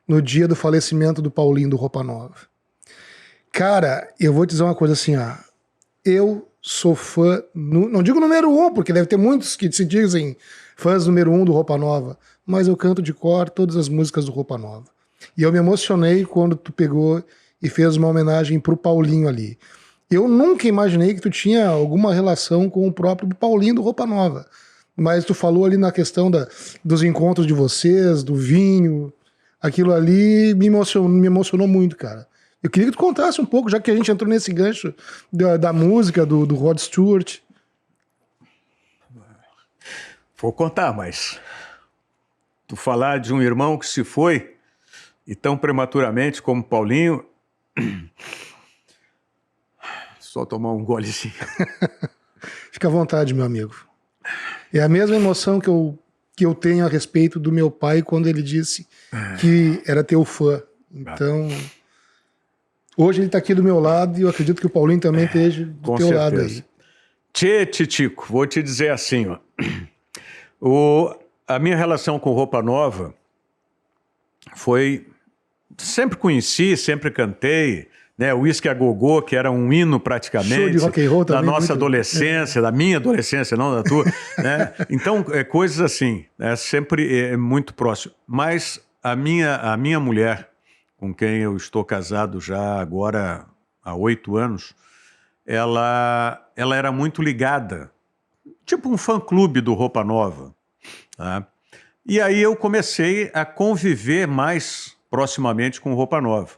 no dia do falecimento do Paulinho do Roupa Nova. Cara, eu vou te dizer uma coisa assim, ó. Eu sou fã, não digo número 1, porque deve ter muitos que se dizem fãs número 1 do Roupa Nova, mas eu canto de cor todas as músicas do Roupa Nova. E eu me emocionei quando tu pegou e fez uma homenagem pro Paulinho ali. Eu nunca imaginei que tu tinha alguma relação com o próprio Paulinho do Roupa Nova. Mas tu falou ali na questão dos encontros de vocês, do vinho, aquilo ali me emocionou muito, cara. Eu queria que tu contasse um pouco, já que a gente entrou nesse gancho da música, do Rod Stewart. Vou contar, mas tu falar de um irmão que se foi e tão prematuramente como Paulinho, só tomar um golezinho. Fica à vontade, meu amigo. É a mesma emoção que eu tenho a respeito do meu pai quando ele disse que era teu fã. Então, hoje ele está aqui do meu lado e eu acredito que o Paulinho também esteja do teu lado aí. Tchê, Titico, vou te dizer assim, ó. A minha relação com Roupa Nova foi... Sempre conheci, sempre cantei, né? O Whisky a Gogô, que era um hino praticamente show de rock and roll também, da nossa adolescência, da minha adolescência, não da tua. Né? Então, coisas assim, sempre muito próximo. Mas a minha mulher, com quem eu estou casado já agora há 8 anos, ela era muito ligada, tipo um fã-clube do Roupa Nova. Tá? E aí eu comecei a conviver mais proximamente com Roupa Nova.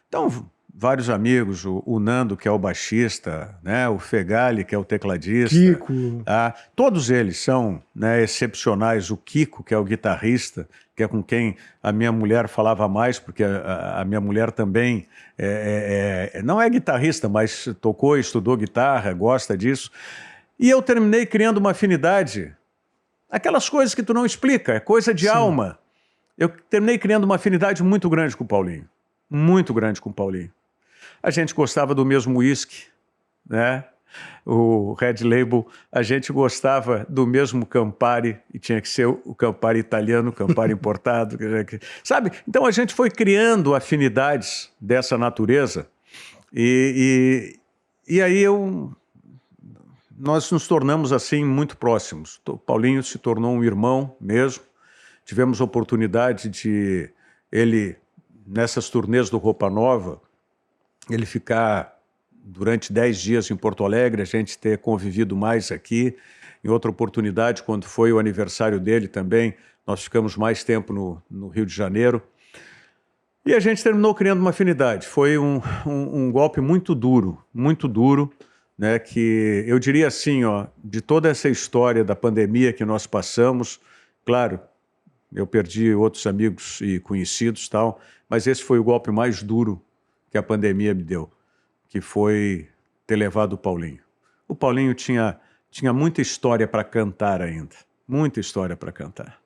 Então, vários amigos, o Nando, que é o baixista, né, o Fegali, que é o tecladista. Kiko. Todos eles são, né, excepcionais. O Kiko, que é o guitarrista, que é com quem a minha mulher falava mais, porque a minha mulher também não é guitarrista, mas tocou e estudou guitarra, gosta disso. E eu terminei criando uma afinidade. Aquelas coisas que tu não explica, é coisa de alma. Eu terminei criando uma afinidade muito grande com o Paulinho. Muito grande com o Paulinho. A gente gostava do mesmo uísque, né? O Red Label, a gente gostava do mesmo Campari, e tinha que ser o Campari italiano, o Campari importado, sabe? Então a gente foi criando afinidades dessa natureza e aí nós nos tornamos assim muito próximos. O Paulinho se tornou um irmão mesmo, tivemos a oportunidade de ele, nessas turnês do Roupa Nova, ele ficar durante 10 dias em Porto Alegre, a gente ter convivido mais aqui. Em outra oportunidade, quando foi o aniversário dele também, nós ficamos mais tempo no Rio de Janeiro. E a gente terminou criando uma afinidade. Foi um golpe muito duro, né, que eu diria assim, ó, de toda essa história da pandemia que nós passamos, claro, eu perdi outros amigos e conhecidos, tal, mas esse foi o golpe mais duro que a pandemia me deu, que foi ter levado o Paulinho. O Paulinho tinha muita história para cantar ainda, muita história para cantar.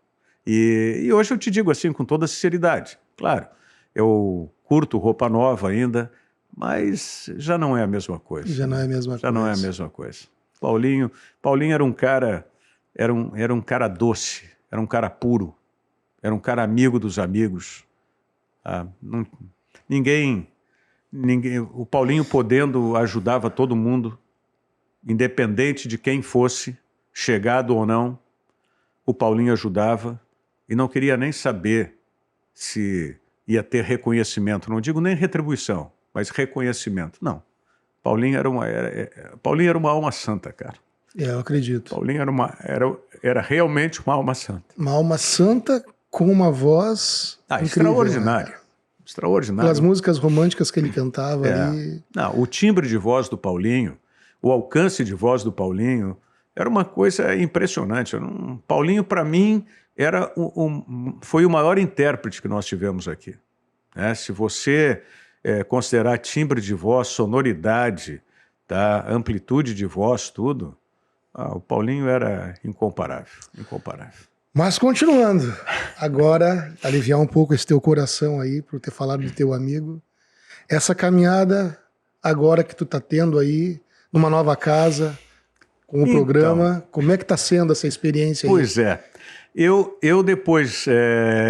E hoje eu te digo assim, com toda sinceridade, claro, eu curto Roupa Nova ainda, mas já não é a mesma coisa. Já não é a mesma coisa. Já não é a mesma coisa. Paulinho era um cara, era um cara doce, era um cara puro, era um cara amigo dos amigos. Ninguém, o Paulinho podendo ajudava todo mundo, independente de quem fosse, chegado ou não, o Paulinho ajudava e não queria nem saber se ia ter reconhecimento, não digo nem retribuição, mas reconhecimento. Não. Paulinho era uma alma santa, cara. Eu acredito. Paulinho era realmente uma alma santa. Uma alma santa com uma voz incrível, extraordinária. Né? Extraordinário. Pelas músicas românticas que ele cantava ali. Não, o timbre de voz do Paulinho, o alcance de voz do Paulinho, era uma coisa impressionante. Paulinho, para mim, foi o maior intérprete que nós tivemos aqui. Né? Se você considerar timbre de voz, sonoridade, tá? Amplitude de voz, tudo, o Paulinho era incomparável, incomparável. Mas continuando, agora aliviar um pouco esse teu coração aí por ter falado de teu amigo. Essa caminhada agora que tu tá tendo aí numa nova casa, com o programa, como é que tá sendo essa experiência aí? Pois é, eu depois,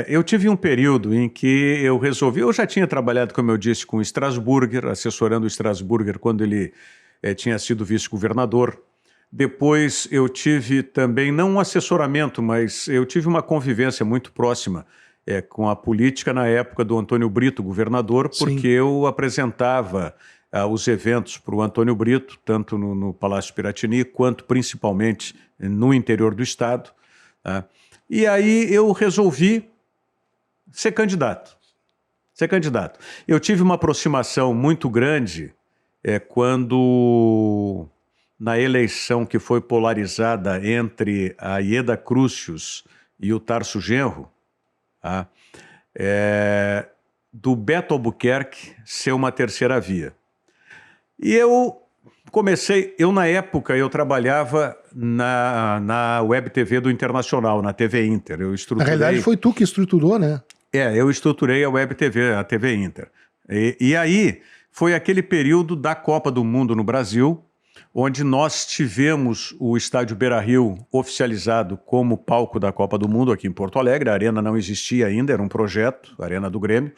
eu tive um período em que eu resolvi, eu já tinha trabalhado, como eu disse, com o Strasburger, assessorando o Strasburger quando ele tinha sido vice-governador. Depois eu tive também, não um assessoramento, mas eu tive uma convivência muito próxima com a política na época do Antônio Brito, governador, porque Sim. eu apresentava os eventos para o Antônio Brito, tanto no Palácio Piratini, quanto principalmente no interior do estado. Tá? E aí eu resolvi ser candidato. Eu tive uma aproximação muito grande quando, na eleição que foi polarizada entre a Ieda Crucius e o Tarso Genro, tá? Do Beto Albuquerque ser uma terceira via. E eu na época, eu trabalhava na Web TV do Internacional, na TV Inter. Na realidade, foi tu que estruturou, né? Eu estruturei a Web TV, a TV Inter. E aí, foi aquele período da Copa do Mundo no Brasil, onde nós tivemos o Estádio Beira-Rio oficializado como palco da Copa do Mundo aqui em Porto Alegre. A arena não existia ainda, era um projeto, a Arena do Grêmio.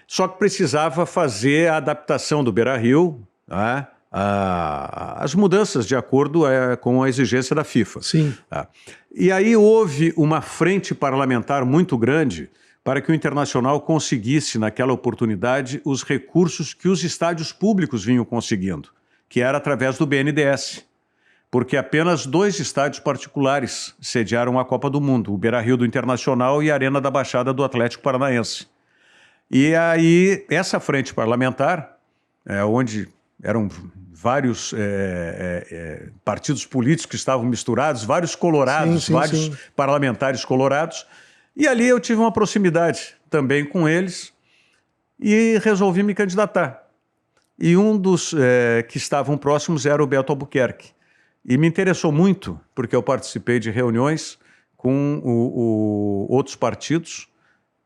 Só que precisava fazer a adaptação do Beira-Rio, tá? As mudanças de acordo com a exigência da FIFA. Sim. Tá? E aí houve uma frente parlamentar muito grande para que o Internacional conseguisse, naquela oportunidade, os recursos que os estádios públicos vinham conseguindo, que era através do BNDES, porque apenas 2 estádios particulares sediaram a Copa do Mundo, o Beira-Rio do Internacional e a Arena da Baixada do Atlético Paranaense. E aí, essa frente parlamentar, onde eram vários partidos políticos que estavam misturados, vários colorados, vários parlamentares colorados, e ali eu tive uma proximidade também com eles e resolvi me candidatar. E um dos que estavam próximos era o Beto Albuquerque. E me interessou muito, porque eu participei de reuniões com outros partidos,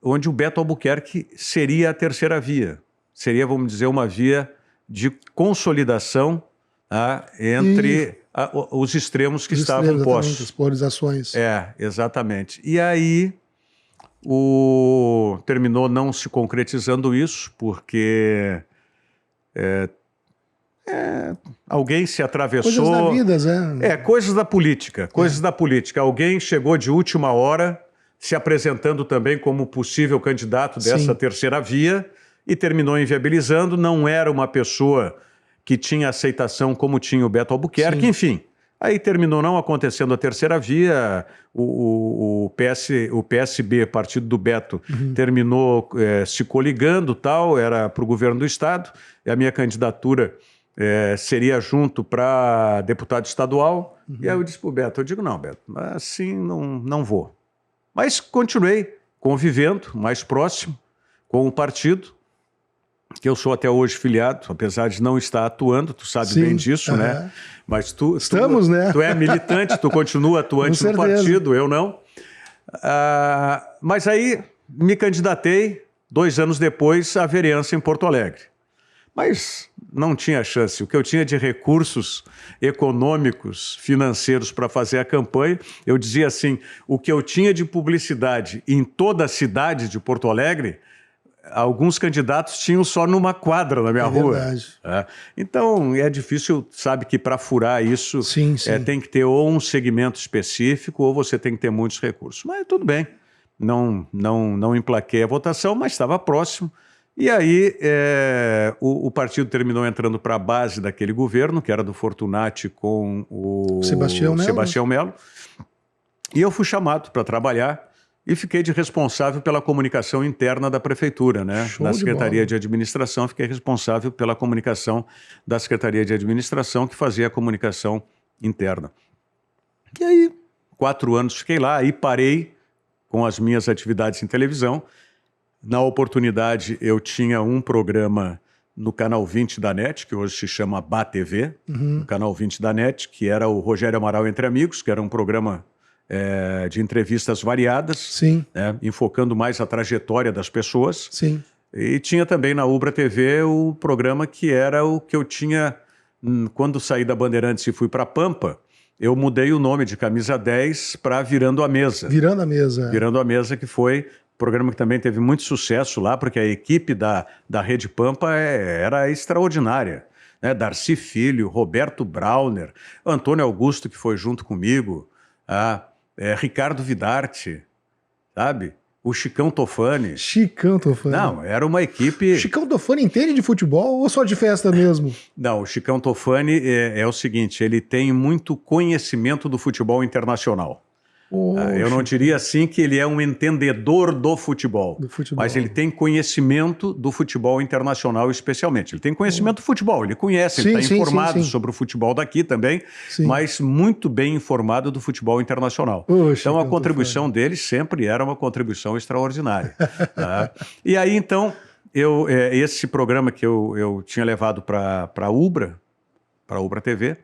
onde o Beto Albuquerque seria a terceira via. Seria, vamos dizer, uma via de consolidação entre os extremos que estavam postos. As polarizações. Exatamente. E aí terminou não se concretizando isso, porque alguém se atravessou... Coisas da vida, coisas da política. Coisas da política. Alguém chegou de última hora, se apresentando também como possível candidato dessa terceira via, e terminou inviabilizando. Não era uma pessoa que tinha aceitação como tinha o Beto Albuquerque, enfim. Aí terminou não acontecendo a terceira via, o PSB, partido do Beto, terminou se coligando, era para o governo do Estado, e a minha candidatura seria junto para deputado estadual. E aí eu disse para o Beto, não, Beto, assim não vou. Mas continuei convivendo mais próximo com o partido, que eu sou até hoje filiado, apesar de não estar atuando, tu sabe bem disso, né? Mas Estamos, né? Tu é militante, tu continua atuante no partido, eu não. Mas aí me candidatei 2 anos depois à vereança em Porto Alegre. Mas não tinha chance. O que eu tinha de recursos econômicos, financeiros para fazer a campanha, eu dizia assim, o que eu tinha de publicidade em toda a cidade de Porto Alegre, alguns candidatos tinham só numa quadra na minha rua. Verdade. Então, é difícil, sabe que para furar isso, tem que ter ou um segmento específico ou você tem que ter muitos recursos. Mas tudo bem, não emplaquei a votação, mas estava próximo. E aí o partido terminou entrando para a base daquele governo, que era do Fortunati com o Sebastião Melo. E eu fui chamado para trabalhar e fiquei de responsável pela comunicação interna da prefeitura, né? Na Secretaria de Administração, fiquei responsável pela comunicação da Secretaria de Administração, que fazia a comunicação interna. E aí, 4 anos fiquei lá, aí parei com as minhas atividades em televisão. Na oportunidade, eu tinha um programa no Canal 20 da NET, que hoje se chama Bá TV, no Canal 20 da NET, que era o Rogério Amaral Entre Amigos, que era um programa de entrevistas variadas, enfocando mais a trajetória das pessoas. E tinha também na Ubra TV o programa que era o que eu tinha, quando saí da Bandeirantes e fui para Pampa, eu mudei o nome de Camisa 10 para Virando a Mesa. Virando a Mesa. Virando a Mesa, que foi um programa que também teve muito sucesso lá, porque a equipe da Rede Pampa era extraordinária. Né? Darcy Filho, Roberto Brauner, Antônio Augusto, que foi junto comigo, Ricardo Vidarte, sabe? O Chicão Tofani. Chicão Tofani. Não, era uma equipe... O Chicão Tofani entende de futebol ou só de festa mesmo? Não, o Chicão Tofani é o seguinte, ele tem muito conhecimento do futebol internacional. Eu não diria assim que ele é um entendedor do futebol, mas ele tem conhecimento do futebol internacional especialmente. Ele tem conhecimento do futebol, ele conhece, ele está informado sobre o futebol daqui também, mas muito bem informado do futebol internacional. Então a contribuição dele sempre era uma contribuição extraordinária. E aí então, esse programa que eu tinha levado para a Ubra TV,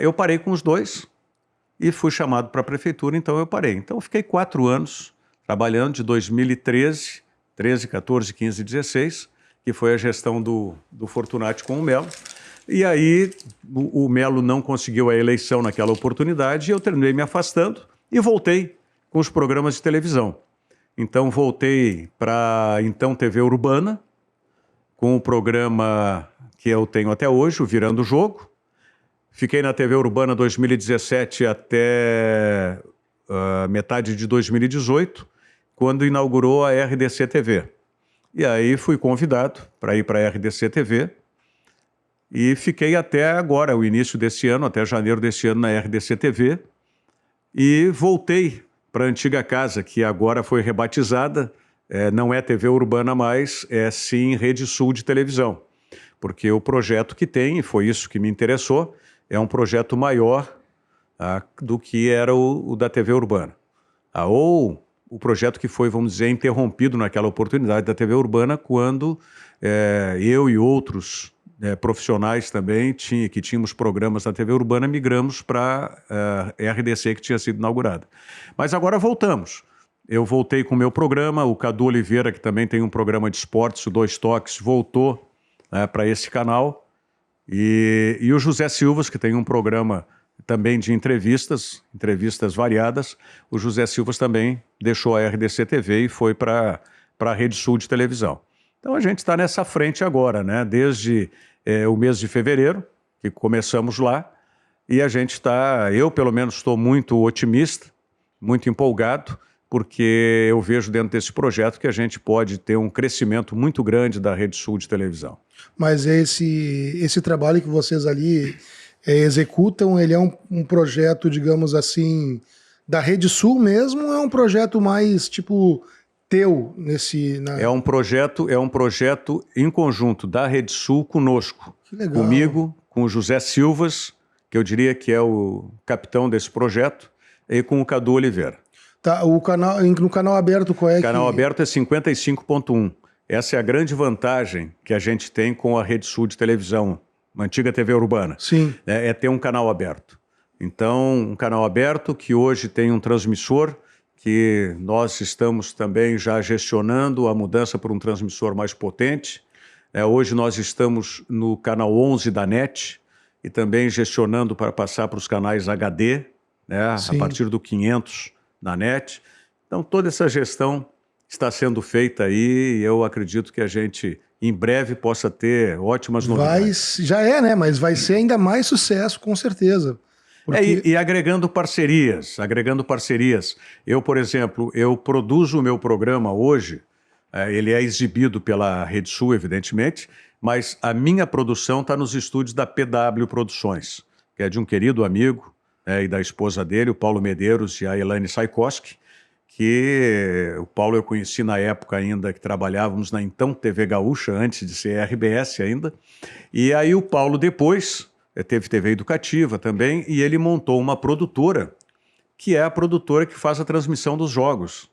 eu parei com os dois. E fui chamado para a prefeitura, então eu parei. Então eu fiquei 4 anos trabalhando, de 2013, 13, 14, 15, 16, que foi a gestão do Fortunati com o Melo. E aí o Melo não conseguiu a eleição naquela oportunidade e eu terminei me afastando e voltei com os programas de televisão. Então voltei para então TV Urbana, com o programa que eu tenho até hoje, o Virando o Jogo. Fiquei na TV Urbana 2017 até metade de 2018, quando inaugurou a RDC TV. E aí fui convidado para ir para a RDC TV e fiquei até agora, o início desse ano, até janeiro desse ano na RDC TV. E voltei para a antiga casa, que agora foi rebatizada não é TV Urbana mais, é sim Rede Sul de televisão. Porque o projeto que tem, e foi isso que me interessou, é um projeto maior do que era o da TV Urbana. Ou o projeto que foi, vamos dizer, interrompido naquela oportunidade da TV Urbana, quando eu e outros profissionais também, que tínhamos programas na TV Urbana, migramos para a RDC, que tinha sido inaugurada. Mas agora voltamos. Eu voltei com o meu programa, o Cadu Oliveira, que também tem um programa de esportes, o Dois Toques, voltou para esse canal, e o José Silvas, que tem um programa também de entrevistas variadas, o José Silvas também deixou a RDC TV e foi para a Rede Sul de televisão. Então a gente está nessa frente agora, né? Desde o mês de fevereiro, que começamos lá, e a gente está, eu pelo menos estou muito otimista, muito empolgado, porque eu vejo dentro desse projeto que a gente pode ter um crescimento muito grande da Rede Sul de televisão. Mas esse trabalho que vocês ali executam, ele é um projeto, digamos assim, da Rede Sul mesmo, ou é um projeto mais tipo teu É um projeto em conjunto da Rede Sul conosco. Que legal. Comigo, com o José Silvas, que eu diria que é o capitão desse projeto, e com o Cadu Oliveira. Tá, no canal aberto, qual é O canal aberto é 55.1. Essa é a grande vantagem que a gente tem com a Rede Sul de televisão, uma antiga TV Urbana. Sim. É ter um canal aberto. Então, um canal aberto que hoje tem um transmissor, que nós estamos também já gestionando a mudança para um transmissor mais potente. Hoje nós estamos no canal 11 da NET e também gestionando para passar para os canais HD, a partir do 500 na NET. Então, toda essa gestão está sendo feita aí e eu acredito que a gente, em breve, possa ter ótimas novidades. Já né? Mas vai ser ainda mais sucesso, com certeza. Porque... E agregando parcerias. Eu, por exemplo, eu produzo o meu programa hoje, ele é exibido pela Rede Sul, evidentemente, mas a minha produção está nos estúdios da PW Produções, que é de um querido amigo e da esposa dele, o Paulo Medeiros e a Elaine Saikoski, que o Paulo eu conheci na época ainda que trabalhávamos na então TV Gaúcha, antes de ser RBS ainda, e aí o Paulo depois teve TV educativa também, e ele montou uma produtora, que é a produtora que faz a transmissão dos jogos.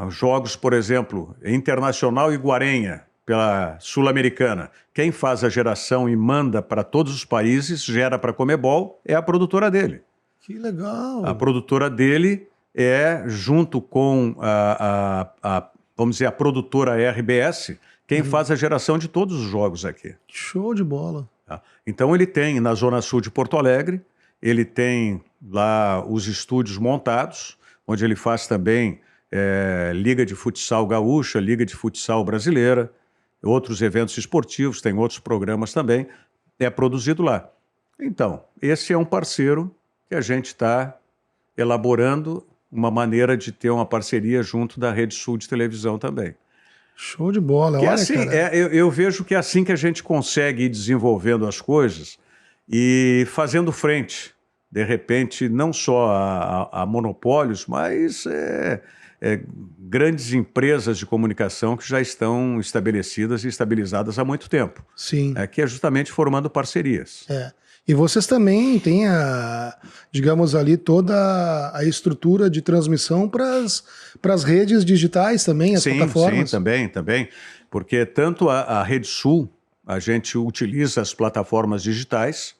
Os jogos, por exemplo, Internacional e Guarenha, pela Sul-Americana. Quem faz a geração e manda para todos os países, gera para a Comebol, é a produtora dele. Que legal! A produtora dele é, junto com vamos dizer, a produtora RBS, quem faz a geração de todos os jogos aqui. Show de bola! Então ele tem, na Zona Sul de Porto Alegre, ele tem lá os estúdios montados, onde ele faz também Liga de Futsal Gaúcha, Liga de Futsal Brasileira, outros eventos esportivos, tem outros programas também, é produzido lá. Então, esse é um parceiro que a gente está elaborando uma maneira de ter uma parceria junto da Rede Sul de televisão também. Show de bola. Olha, assim, eu vejo que é assim que a gente consegue ir desenvolvendo as coisas e fazendo frente, de repente, não só a monopólios, mas grandes empresas de comunicação que já estão estabelecidas e estabilizadas há muito tempo. Sim. Que é justamente formando parcerias. E vocês também têm, digamos ali, toda a estrutura de transmissão para as redes digitais também, as plataformas? Sim, também. Porque tanto a Rede Sul, a gente utiliza as plataformas digitais,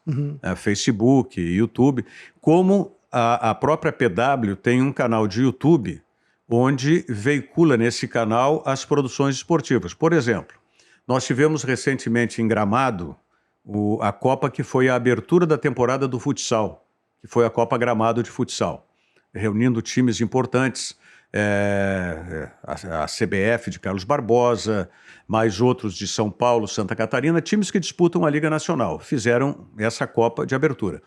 Facebook, YouTube, como a própria PW tem um canal de YouTube onde veicula nesse canal as produções esportivas. Por exemplo, nós tivemos recentemente em Gramado a Copa que foi a abertura da temporada do futsal, que foi a Copa Gramado de Futsal, reunindo times importantes, a CBF de Carlos Barbosa, mais outros de São Paulo, Santa Catarina, times que disputam a Liga Nacional, fizeram essa Copa de abertura.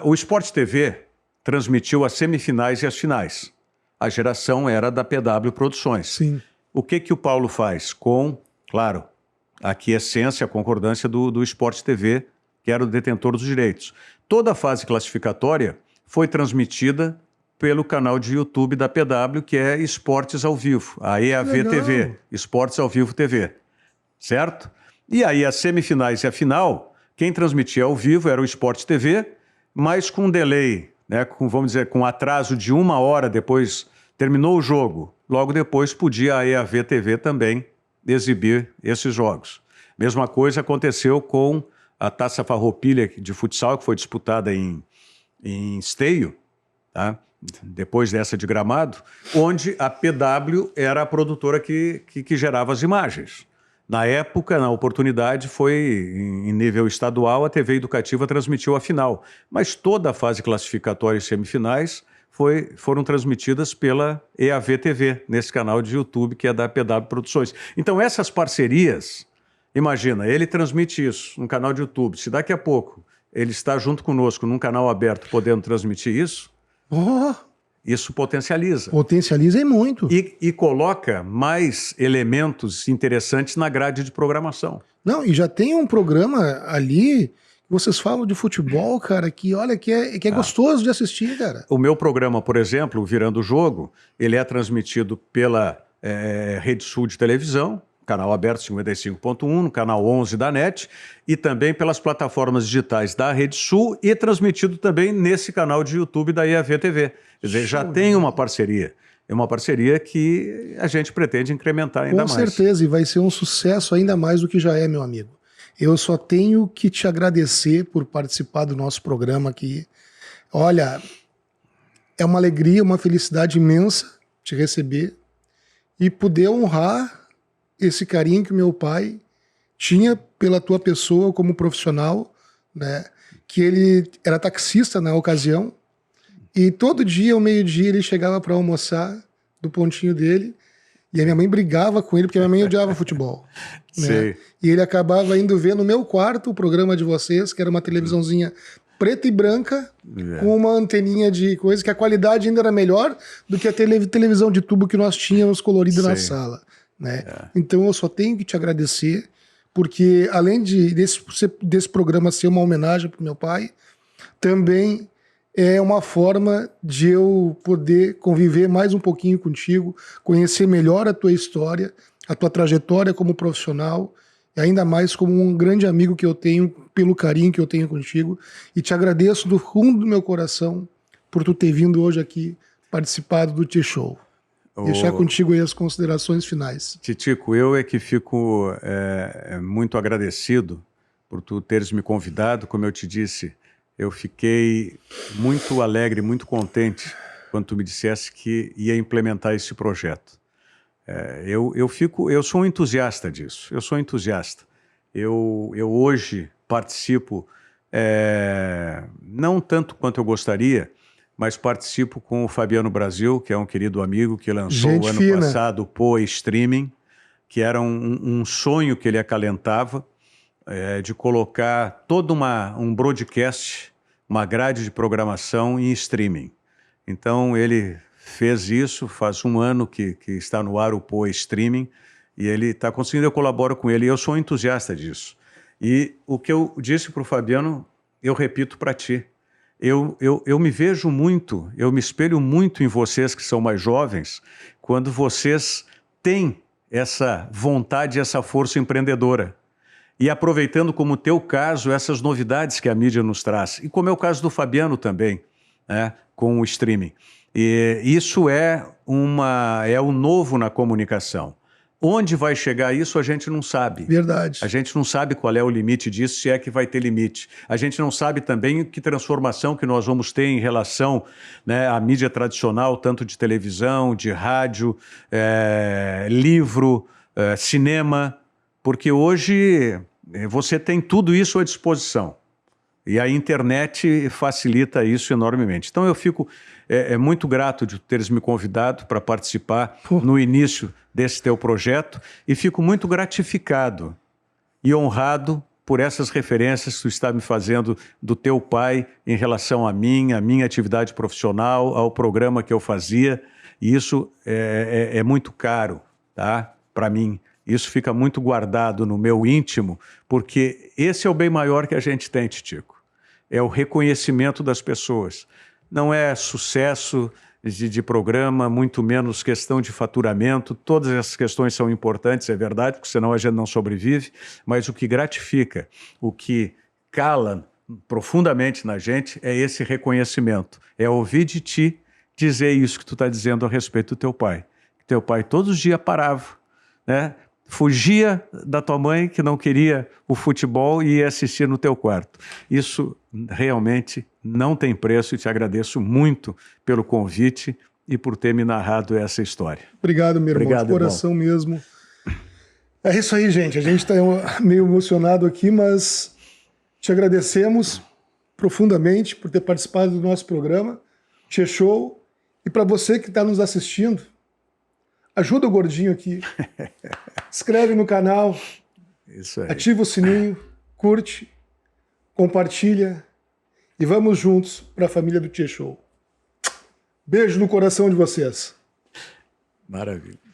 O Sport TV transmitiu as semifinais e as finais. A geração era da PW Produções. Sim. O que o Paulo faz? Claro, a aquiescência, a concordância do Sport TV, que era o detentor dos direitos. Toda a fase classificatória foi transmitida pelo canal de YouTube da PW, que é Esportes ao Vivo, a EAV TV, Esportes ao Vivo TV, certo? E aí as semifinais e a final, quem transmitia ao vivo era o Sport TV, mas com delay, né, vamos dizer, com atraso de 1 hora depois, terminou o jogo, logo depois podia a EAV TV também exibir esses jogos. Mesma coisa aconteceu com a Taça Farroupilha de futsal, que foi disputada em Esteio, tá? Depois dessa de Gramado, onde a PW era a produtora que gerava as imagens. Na época, na oportunidade, foi em nível estadual, a TV Educativa transmitiu a final. Mas toda a fase classificatória e semifinais foram transmitidas pela EAV TV, nesse canal de YouTube que é da PW Produções. Então essas parcerias, imagina, ele transmite isso num canal de YouTube, se daqui a pouco ele está junto conosco num canal aberto podendo transmitir isso, isso potencializa. Potencializa e muito. E coloca mais elementos interessantes na grade de programação. Não, e já tem um programa ali, vocês falam de futebol, cara, que olha, que é gostoso de assistir, cara. O meu programa, por exemplo, Virando o Jogo, ele é transmitido pela Rede Sul de televisão, canal aberto 55.1, no canal 11 da NET, e também pelas plataformas digitais da Rede Sul e transmitido também nesse canal de YouTube da EAV TV. Quer dizer, já tem uma parceria. É uma parceria que a gente pretende incrementar ainda mais. Com certeza, e vai ser um sucesso ainda mais do que já é, meu amigo. Eu só tenho que te agradecer por participar do nosso programa aqui. Olha, é uma alegria, uma felicidade imensa te receber e poder honrar esse carinho que meu pai tinha pela tua pessoa como profissional, né? Que ele era taxista na ocasião e todo dia, ao meio-dia, ele chegava para almoçar do pontinho dele e a minha mãe brigava com ele porque a minha mãe odiava futebol. Né? E ele acabava indo ver no meu quarto o programa de vocês, que era uma televisãozinha preta e branca, com uma anteninha de coisa, que a qualidade ainda era melhor do que a televisão de tubo que nós tínhamos colorida na sala. Né? Então eu só tenho que te agradecer, porque além desse programa ser uma homenagem para o meu pai, também é uma forma de eu poder conviver mais um pouquinho contigo, conhecer melhor a tua história, a tua trajetória como profissional, e ainda mais como um grande amigo que eu tenho, pelo carinho que eu tenho contigo, e te agradeço do fundo do meu coração por tu ter vindo hoje aqui participado do T-Show. Deixar contigo aí as considerações finais. Titico, eu é que fico muito agradecido por tu teres me convidado. Como eu te disse, eu fiquei muito alegre, muito contente quando tu me dissesse que ia implementar esse projeto. Eu sou um entusiasta disso, eu sou entusiasta. Eu hoje participo, não tanto quanto eu gostaria, mas participo com o Fabiano Brasil, que é um querido amigo que lançou o ano passado o Poa Streaming, que era um sonho que ele acalentava, de colocar todo um broadcast, uma grade de programação em streaming. Então ele fez isso, faz 1 ano que está no ar o Poa Streaming, e ele está conseguindo, eu colaboro com ele, e eu sou um entusiasta disso. E o que eu disse para o Fabiano, eu repito para ti. Eu me vejo muito, eu me espelho muito em vocês que são mais jovens, quando vocês têm essa vontade, essa força empreendedora. E aproveitando, como o teu caso, essas novidades que a mídia nos traz. E como é o caso do Fabiano também, né, com o streaming. E isso é o novo na comunicação. Onde vai chegar isso, a gente não sabe. Verdade. A gente não sabe qual é o limite disso, se é que vai ter limite. A gente não sabe também que transformação que nós vamos ter em relação, né, à mídia tradicional, tanto de televisão, de rádio, livro, cinema, porque hoje você tem tudo isso à disposição. E a internet facilita isso enormemente. Então eu fico muito grato de teres me convidado para participar no início desse teu projeto e fico muito gratificado e honrado por essas referências que tu está me fazendo do teu pai em relação a minha atividade profissional, ao programa que eu fazia. E isso é muito caro, tá? Para mim. Isso fica muito guardado no meu íntimo, porque esse é o bem maior que a gente tem, Titico. É o reconhecimento das pessoas. Não é sucesso, de programa, muito menos questão de faturamento. Todas essas questões são importantes, é verdade, porque senão a gente não sobrevive, mas o que gratifica, o que cala profundamente na gente é esse reconhecimento, é ouvir de ti dizer isso que tu está dizendo a respeito do teu pai. Teu pai todos os dias parava, né? Fugia da tua mãe que não queria o futebol e ia assistir no teu quarto. Isso realmente não tem preço e te agradeço muito pelo convite e por ter me narrado essa história. Obrigado, meu irmão. Obrigado, de coração mesmo. É isso aí, gente. A gente está meio emocionado aqui, mas te agradecemos profundamente por ter participado do nosso programa, Tchê Show. E para você que está nos assistindo, ajuda o gordinho aqui. Inscreve no canal, isso aí. Ativa o sininho, curte, compartilha e vamos juntos para a família do Tchê Show. Beijo no coração de vocês. Maravilha.